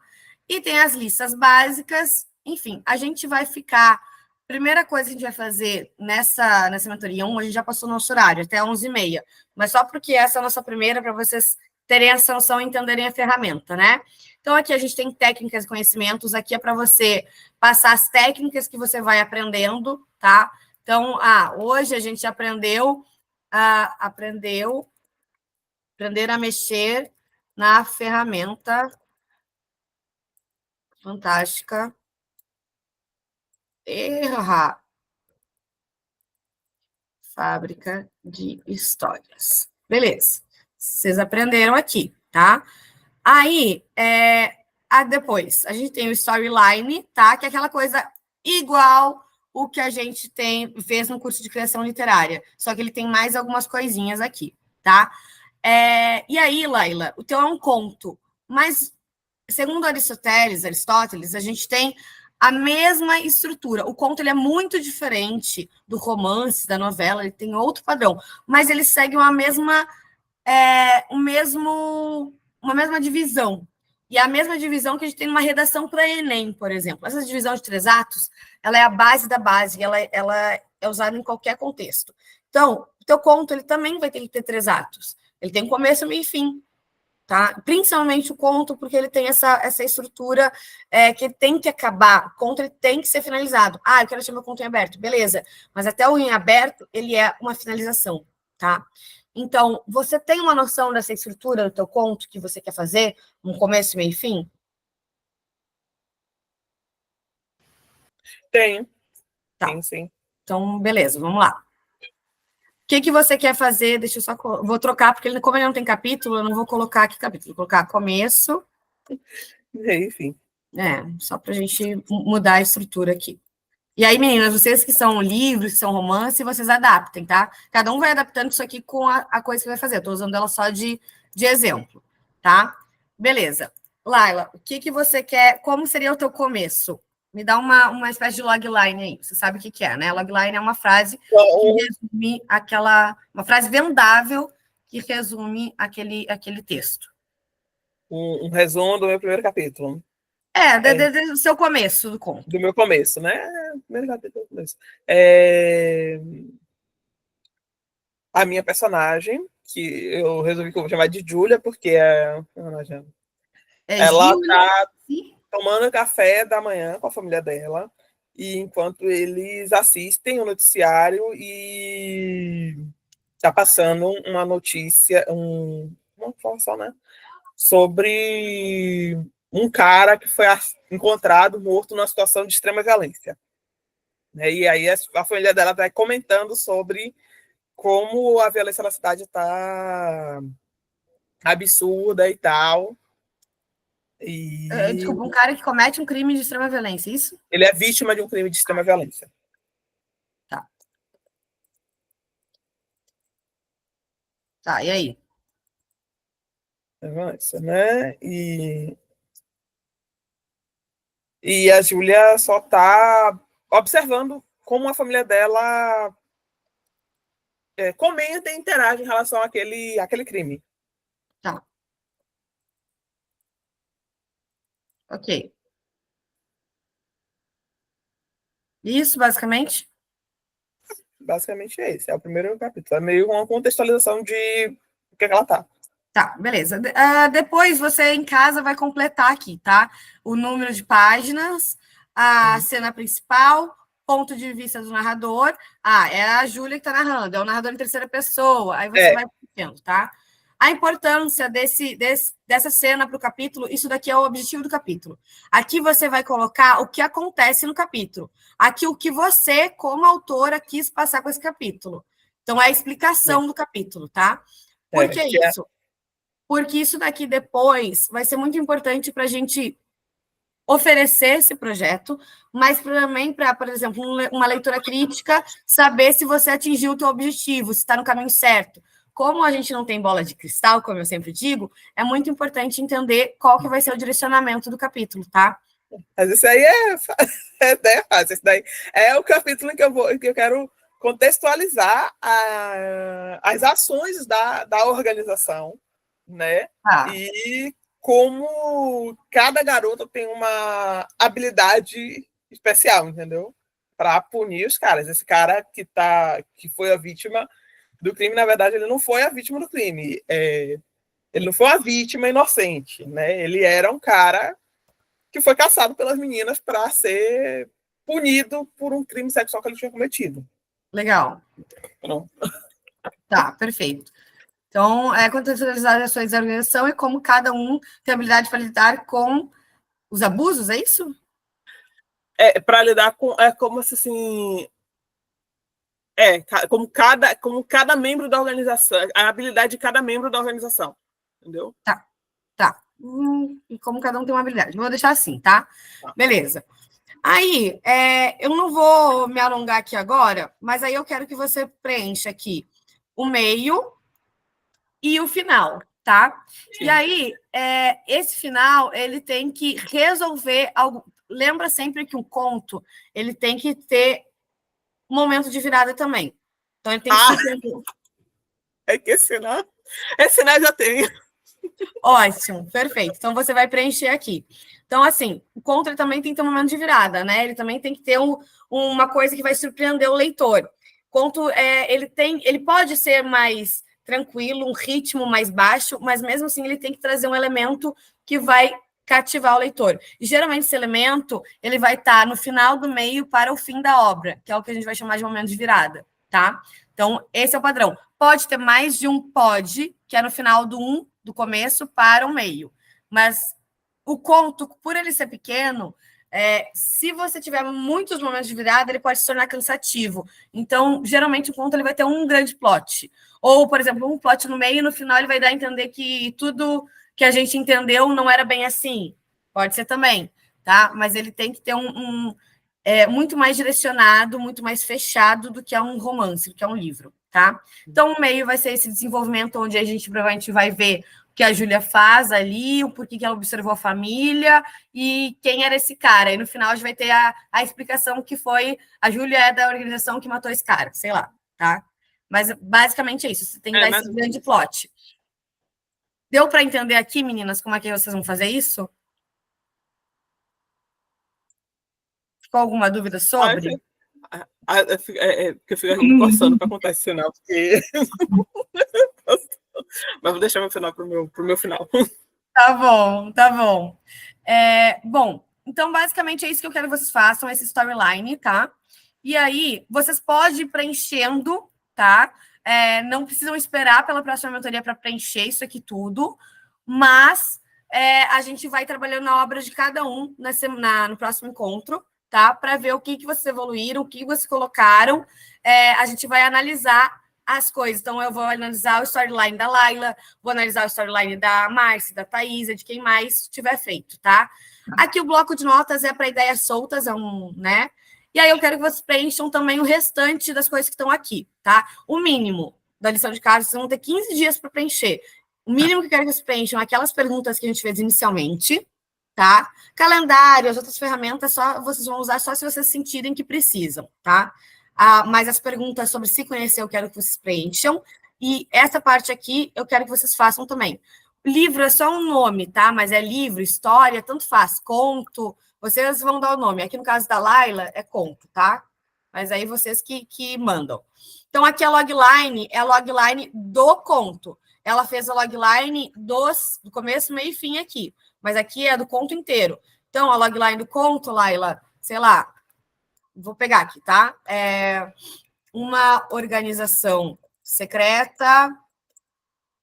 E tem as listas básicas. Enfim, a gente vai ficar... Primeira coisa que a gente vai fazer nessa mentoria 1, a gente já passou no nosso horário, até 11h30. Mas só porque essa é a nossa primeira, para vocês terem essa noção e entenderem a ferramenta, né? Então, aqui a gente tem técnicas e conhecimentos. Aqui é para você passar as técnicas que você vai aprendendo, tá? Então, hoje a gente aprender a mexer na ferramenta fantástica Fábrica de Histórias. Beleza. Vocês aprenderam aqui, tá? Aí, depois, a gente tem o storyline, tá? Que é aquela coisa igual o que a gente fez no curso de criação literária, só que ele tem mais algumas coisinhas aqui, tá? E aí, Laila, o teu é um conto, mas, segundo Aristóteles, a gente tem a mesma estrutura. O conto ele é muito diferente do romance, da novela, ele tem outro padrão, mas ele segue uma mesma divisão. E a mesma divisão que a gente tem numa redação para Enem, por exemplo. Essa divisão de 3 atos, ela é a base da base, ela é usada em qualquer contexto. Então, o teu conto ele também vai ter que ter 3 atos. Ele tem começo, meio e fim. Tá? Principalmente o conto, porque ele tem essa estrutura que ele tem que acabar. O conto ele tem que ser finalizado. Eu quero deixar meu conto em aberto. Beleza. Mas até o em aberto, ele é uma finalização. Tá? Então, você tem uma noção dessa estrutura do teu conto que você quer fazer? Um começo, meio e fim? Tenho. Tá. Tenho, sim. Então, beleza. Vamos lá. O que você quer fazer? Deixa eu só... Vou trocar, porque como ele não tem capítulo, eu não vou colocar aqui capítulo. Vou colocar começo. Enfim. Só para a gente mudar a estrutura aqui. E aí, meninas, vocês que são livros, que são romance, vocês adaptem, tá? Cada um vai adaptando isso aqui com a coisa que vai fazer. Eu estou usando ela só de exemplo, tá? Beleza. Laila, o que você quer? Como seria o teu começo? Me dá uma espécie de logline aí. Você sabe o que é, né? Logline é uma frase que resume uma frase vendável que resume aquele texto. Um resumo do meu primeiro capítulo. Do seu começo do conto. Do meu começo, né? Primeiro capítulo do começo. A minha personagem, que eu resolvi que eu vou chamar de Júlia, porque ela tá tomando café da manhã com a família dela, e enquanto eles assistem o noticiário e tá passando uma notícia, uma informação, né? Sobre um cara que foi encontrado morto numa situação de extrema violência. E aí a família dela vai comentando sobre como a violência na cidade está absurda e tal. Desculpa, um cara que comete um crime de extrema violência, isso? Ele é vítima de um crime de extrema violência. Tá, e aí? Violência, né? E a Júlia só está observando como a família dela comenta e interage em relação àquele crime. Tá. Ok. Isso, basicamente? Basicamente é esse. É o primeiro capítulo. É meio uma contextualização de o que ela tá. Tá, beleza. Depois você em casa vai completar aqui, tá? O número de páginas, a cena principal, ponto de vista do narrador. É a Júlia que tá narrando, é o narrador em terceira pessoa. Aí você vai puxando, tá? A importância dessa cena para o capítulo, isso daqui é o objetivo do capítulo. Aqui você vai colocar o que acontece no capítulo. Aqui o que você, como autora, quis passar com esse capítulo. Então, é a explicação do capítulo, tá? Por que isso? Porque isso daqui depois vai ser muito importante para a gente oferecer esse projeto, mas também para, por exemplo, uma leitura crítica, saber se você atingiu o teu objetivo, se está no caminho certo. Como a gente não tem bola de cristal, como eu sempre digo, é muito importante entender qual que vai ser o direcionamento do capítulo, tá? Mas isso aí é fácil. Isso daí é o capítulo que eu quero contextualizar as ações da organização, né? E como cada garota tem uma habilidade especial, entendeu? Para punir os caras. Esse cara que foi a vítima do crime, na verdade, ele não foi a vítima do crime. Ele não foi uma vítima inocente, né? Ele era um cara que foi caçado pelas meninas para ser punido por um crime sexual que ele tinha cometido. Legal. Não. Tá, perfeito. Então, contextualizar as ações da organização e como cada um tem habilidade para lidar com os abusos, é isso? Para lidar com... como se, assim... como cada membro da organização, a habilidade de cada membro da organização, entendeu? Tá. E como cada um tem uma habilidade. Vou deixar assim, tá? Beleza. Aí, eu não vou me alongar aqui agora, mas aí eu quero que você preencha aqui o meio e o final, tá? Sim. E aí, esse final, ele tem que resolver algo. Lembra sempre que um conto, ele tem que ter um momento de virada também. Então, ele tem que que esse sinal já tem. Ótimo, perfeito. Então, você vai preencher aqui. Então, assim, o conto ele também tem que ter um momento de virada, né? Ele também tem que ter uma coisa que vai surpreender o leitor. Conto, ele pode ser mais tranquilo, um ritmo mais baixo, mas mesmo assim ele tem que trazer um elemento que vai cativar o leitor. E, geralmente, esse elemento, ele vai estar no final do meio para o fim da obra, que é o que a gente vai chamar de momento de virada, tá? Então, esse é o padrão. Pode ter mais de um pode, que é no final do começo para o meio. Mas o conto, por ele ser pequeno, se você tiver muitos momentos de virada, ele pode se tornar cansativo. Então, geralmente, o conto ele vai ter um grande plot. Ou, por exemplo, um plot no meio e no final ele vai dar a entender que tudo que a gente entendeu não era bem assim. Pode ser também, tá? Mas ele tem que ter muito mais direcionado, muito mais fechado do que é um romance, do que é um livro, tá? Então, o meio vai ser esse desenvolvimento onde a gente provavelmente vai ver o que a Júlia faz ali, o porquê que ela observou a família e quem era esse cara. E no final a gente vai ter a explicação que foi a Júlia é da organização que matou esse cara, sei lá, tá? Mas basicamente é isso, você tem que dar esse grande plot. Deu para entender aqui, meninas, como é que vocês vão fazer isso? Ficou alguma dúvida sobre? Porque eu fico aqui me coçando para contar esse final, porque... Mas vou deixar meu final para o meu final. Tá bom. Bom, então, basicamente, é isso que eu quero que vocês façam, esse storyline, tá? E aí, vocês podem ir preenchendo, tá? Não precisam esperar pela próxima mentoria para preencher isso aqui tudo, mas a gente vai trabalhando na obra de cada um no próximo encontro, tá? Para ver o que vocês evoluíram, o que vocês colocaram. A gente vai analisar as coisas. Então, eu vou analisar o storyline da Laila, vou analisar o storyline da Márcia, da Thaisa, de quem mais tiver feito, tá? Aqui o bloco de notas é para ideias soltas, né? E aí eu quero que vocês preencham também o restante das coisas que estão aqui, tá? O mínimo da lição de casa, vocês vão ter 15 dias para preencher. O mínimo que eu quero que vocês preencham é aquelas perguntas que a gente fez inicialmente, tá? Calendário, as outras ferramentas, vocês vão usar só se vocês sentirem que precisam, tá? Mas as perguntas sobre se conhecer eu quero que vocês preencham. E essa parte aqui eu quero que vocês façam também. Livro é só um nome, tá? Mas é livro, história, tanto faz. Conto, vocês vão dar o nome. Aqui no caso da Laila é conto, tá? Mas aí vocês que mandam. Então aqui a logline é a logline do conto. Ela fez a logline do começo, meio e fim aqui. Mas aqui é do conto inteiro. Então a logline do conto, Laila, sei lá, vou pegar aqui, tá? Uma organização secreta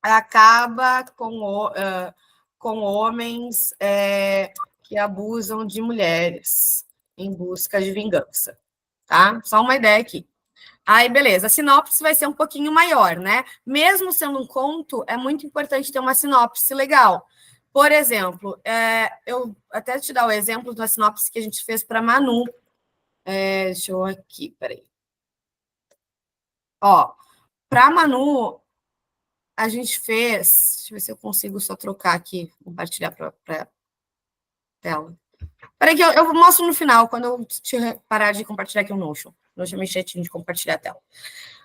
acaba com homens que abusam de mulheres em busca de vingança, tá? Só uma ideia aqui. Aí, beleza. A sinopse vai ser um pouquinho maior, né? Mesmo sendo um conto, é muito importante ter uma sinopse legal. Por exemplo, eu até te dar o exemplo da sinopse que a gente fez para Manu. Deixa eu aqui, peraí. Ó, para Manu, a gente fez... Deixa eu ver se eu consigo só trocar aqui, compartilhar para tela. Peraí que eu mostro no final, quando eu parar de compartilhar aqui o Notion. Vou chamar chatinho de compartilhar a tela.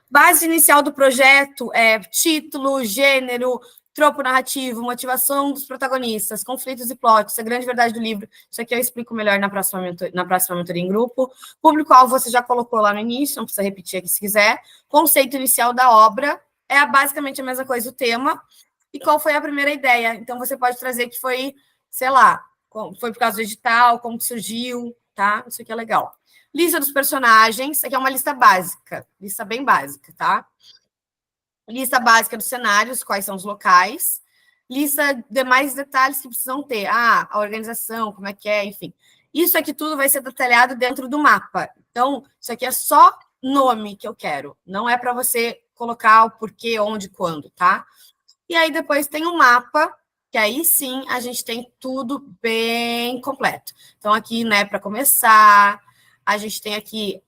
Base inicial do projeto é título, gênero, tropo narrativo, motivação dos protagonistas, conflitos e plots, a grande verdade do livro. Isso aqui eu explico melhor na próxima mentoria em grupo. Público-alvo você já colocou lá no início, não precisa repetir aqui se quiser. Conceito inicial da obra, basicamente a mesma coisa o tema. E qual foi a primeira ideia? Então, você pode trazer que foi, sei lá, foi por causa do edital, como que surgiu, tá? Isso aqui é legal. Lista dos personagens, isso aqui é uma lista básica, lista bem básica, tá? Lista básica dos cenários, quais são os locais. Lista de mais detalhes que precisam ter. A organização, como é que é, enfim. Isso aqui tudo vai ser detalhado dentro do mapa. Então, isso aqui é só nome que eu quero. Não é para você colocar o porquê, onde, quando, tá? E aí depois tem o mapa, que aí sim a gente tem tudo bem completo. Então, aqui, né, para começar, a gente tem aqui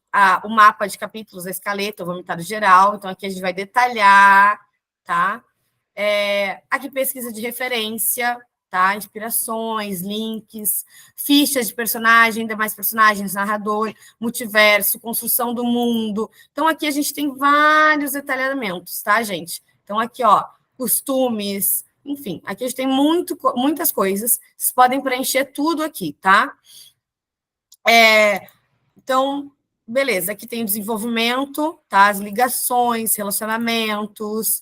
o mapa de capítulos, a escaleta, o vomitado geral. Então, aqui a gente vai detalhar, tá? Aqui, pesquisa de referência, tá? Inspirações, links, fichas de personagem, demais personagens, narrador, multiverso, construção do mundo. Então, aqui a gente tem vários detalhamentos, tá, gente? Então, aqui, ó, costumes, enfim, aqui a gente tem muitas coisas. Vocês podem preencher tudo aqui, tá? Então, beleza, aqui tem o desenvolvimento, tá? As ligações, relacionamentos,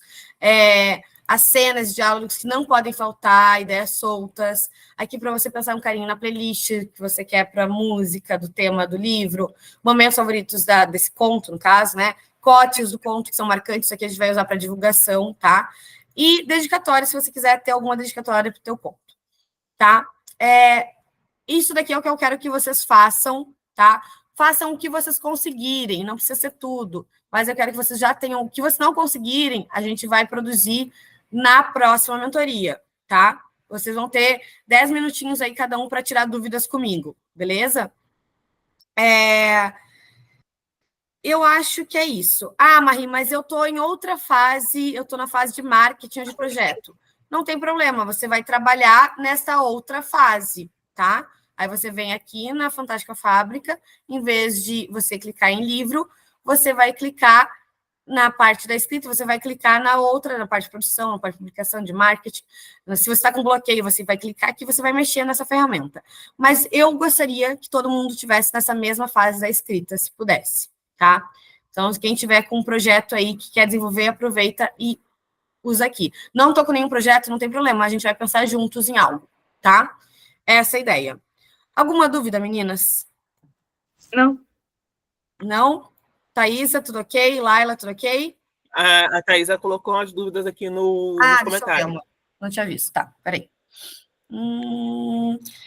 as cenas, diálogos que não podem faltar, ideias soltas. Aqui para você pensar um carinho na playlist que você quer para a música, do tema do livro, momentos favoritos desse conto, no caso, né? Cotes do conto que são marcantes, isso aqui a gente vai usar para divulgação, tá? E dedicatória, se você quiser ter alguma dedicatória para o teu conto, tá? Isso daqui é o que eu quero que vocês façam, tá? Façam o que vocês conseguirem, não precisa ser tudo, mas eu quero que vocês já tenham. O que vocês não conseguirem, a gente vai produzir na próxima mentoria, tá? Vocês vão ter 10 minutinhos aí cada um para tirar dúvidas comigo, beleza? Eu acho que é isso. Marie, mas eu estou em outra fase, eu estou na fase de marketing de projeto. Não tem problema, você vai trabalhar nessa outra fase, tá? Aí você vem aqui na Fantástica Fábrica, em vez de você clicar em livro, você vai clicar na parte da escrita, você vai clicar na outra, na parte de produção, na parte de publicação, de marketing. Se você está com bloqueio, você vai clicar aqui, você vai mexer nessa ferramenta. Mas eu gostaria que todo mundo estivesse nessa mesma fase da escrita, se pudesse, tá? Então, quem tiver com um projeto aí que quer desenvolver, aproveita e usa aqui. Não estou com nenhum projeto, não tem problema, a gente vai pensar juntos em algo, tá? Essa é a ideia. Alguma dúvida, meninas? Não. Não? Thaísa, tudo ok? Laila, tudo ok? A Thaísa colocou umas dúvidas aqui nos comentários. Não tinha visto, tá, peraí.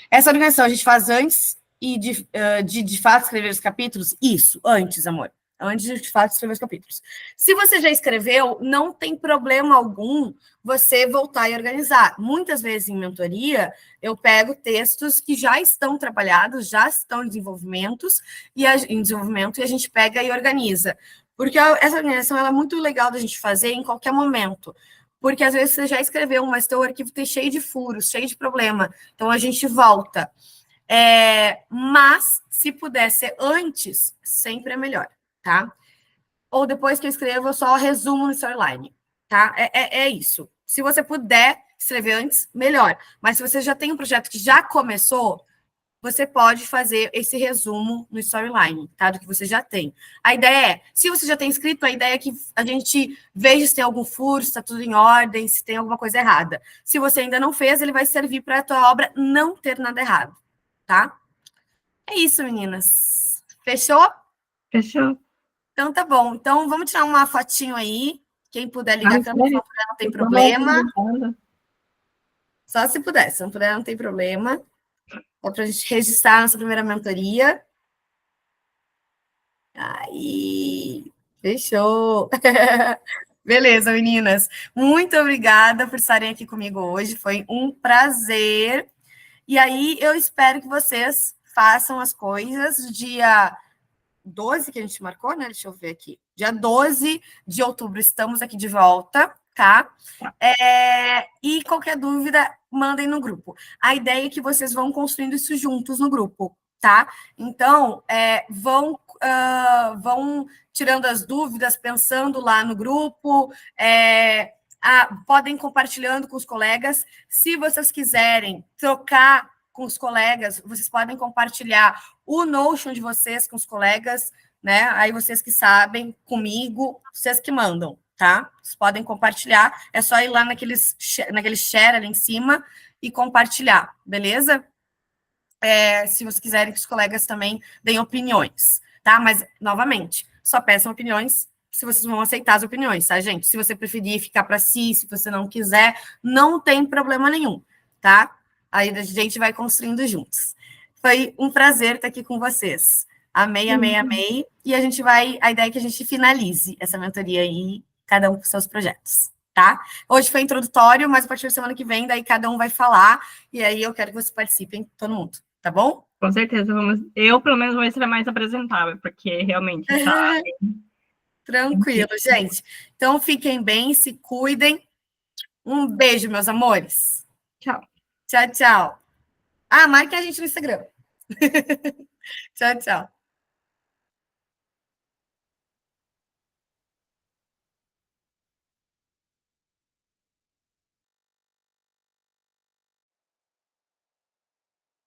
Essa organização a gente faz antes e de fato escrever os capítulos? Isso, antes, amor. Antes de fato escrever os capítulos. Se você já escreveu, não tem problema algum você voltar e organizar. Muitas vezes em mentoria, eu pego textos que já estão trabalhados, já estão em desenvolvimento, e a gente pega e organiza. Porque essa organização ela é muito legal da gente fazer em qualquer momento. Porque às vezes você já escreveu, mas teu arquivo está cheio de furos, cheio de problema. Então a gente volta. Mas, se puder ser antes, sempre é melhor, tá? Ou depois que eu escrevo, eu só resumo no storyline, tá? É isso. Se você puder escrever antes, melhor. Mas se você já tem um projeto que já começou, você pode fazer esse resumo no storyline, tá? Do que você já tem. A ideia se você já tem escrito, a ideia é que a gente veja se tem algum furo, se está tudo em ordem, se tem alguma coisa errada. Se você ainda não fez, ele vai servir para a tua obra não ter nada errado, tá? É isso, meninas. Fechou? Fechou. Então, tá bom. Então, vamos tirar uma fotinho aí. Quem puder ligar a câmera, não tem problema. Só se puder. Se não puder, não tem problema. É para a gente registrar a nossa primeira mentoria. Aí, fechou. Beleza, meninas. Muito obrigada por estarem aqui comigo hoje. Foi um prazer. E aí, eu espero que vocês façam as coisas dia 12, que a gente marcou, né? Deixa eu ver aqui. Dia 12 de outubro, estamos aqui de volta, tá? E qualquer dúvida, mandem no grupo. A ideia é que vocês vão construindo isso juntos no grupo, tá? Então, vão tirando as dúvidas, pensando lá no grupo, podem compartilhando com os colegas. Se vocês quiserem trocar com os colegas, vocês podem compartilhar o Notion de vocês com os colegas, né? Aí vocês que sabem, comigo, vocês que mandam, tá? Vocês podem compartilhar, é só ir lá naquele share ali em cima e compartilhar, beleza? Se vocês quiserem que os colegas também deem opiniões, tá? Mas, novamente, só peçam opiniões se vocês vão aceitar as opiniões, tá, gente? Se você preferir ficar para si, se você não quiser, não tem problema nenhum, tá? Aí a gente vai construindo juntos. Foi um prazer estar aqui com vocês. Amei, amei, amei. E a ideia é que a gente finalize essa mentoria aí, cada um com seus projetos, tá? Hoje foi introdutório, mas a partir da semana que vem, daí cada um vai falar, e aí eu quero que vocês participem, todo mundo, tá bom? Com certeza, eu pelo menos vou ser mais apresentável, porque realmente tá... Tranquilo, gente. Então, fiquem bem, se cuidem. Um beijo, meus amores. Tchau. Tchau, tchau. Marque a gente no Instagram. Tchau, tchau.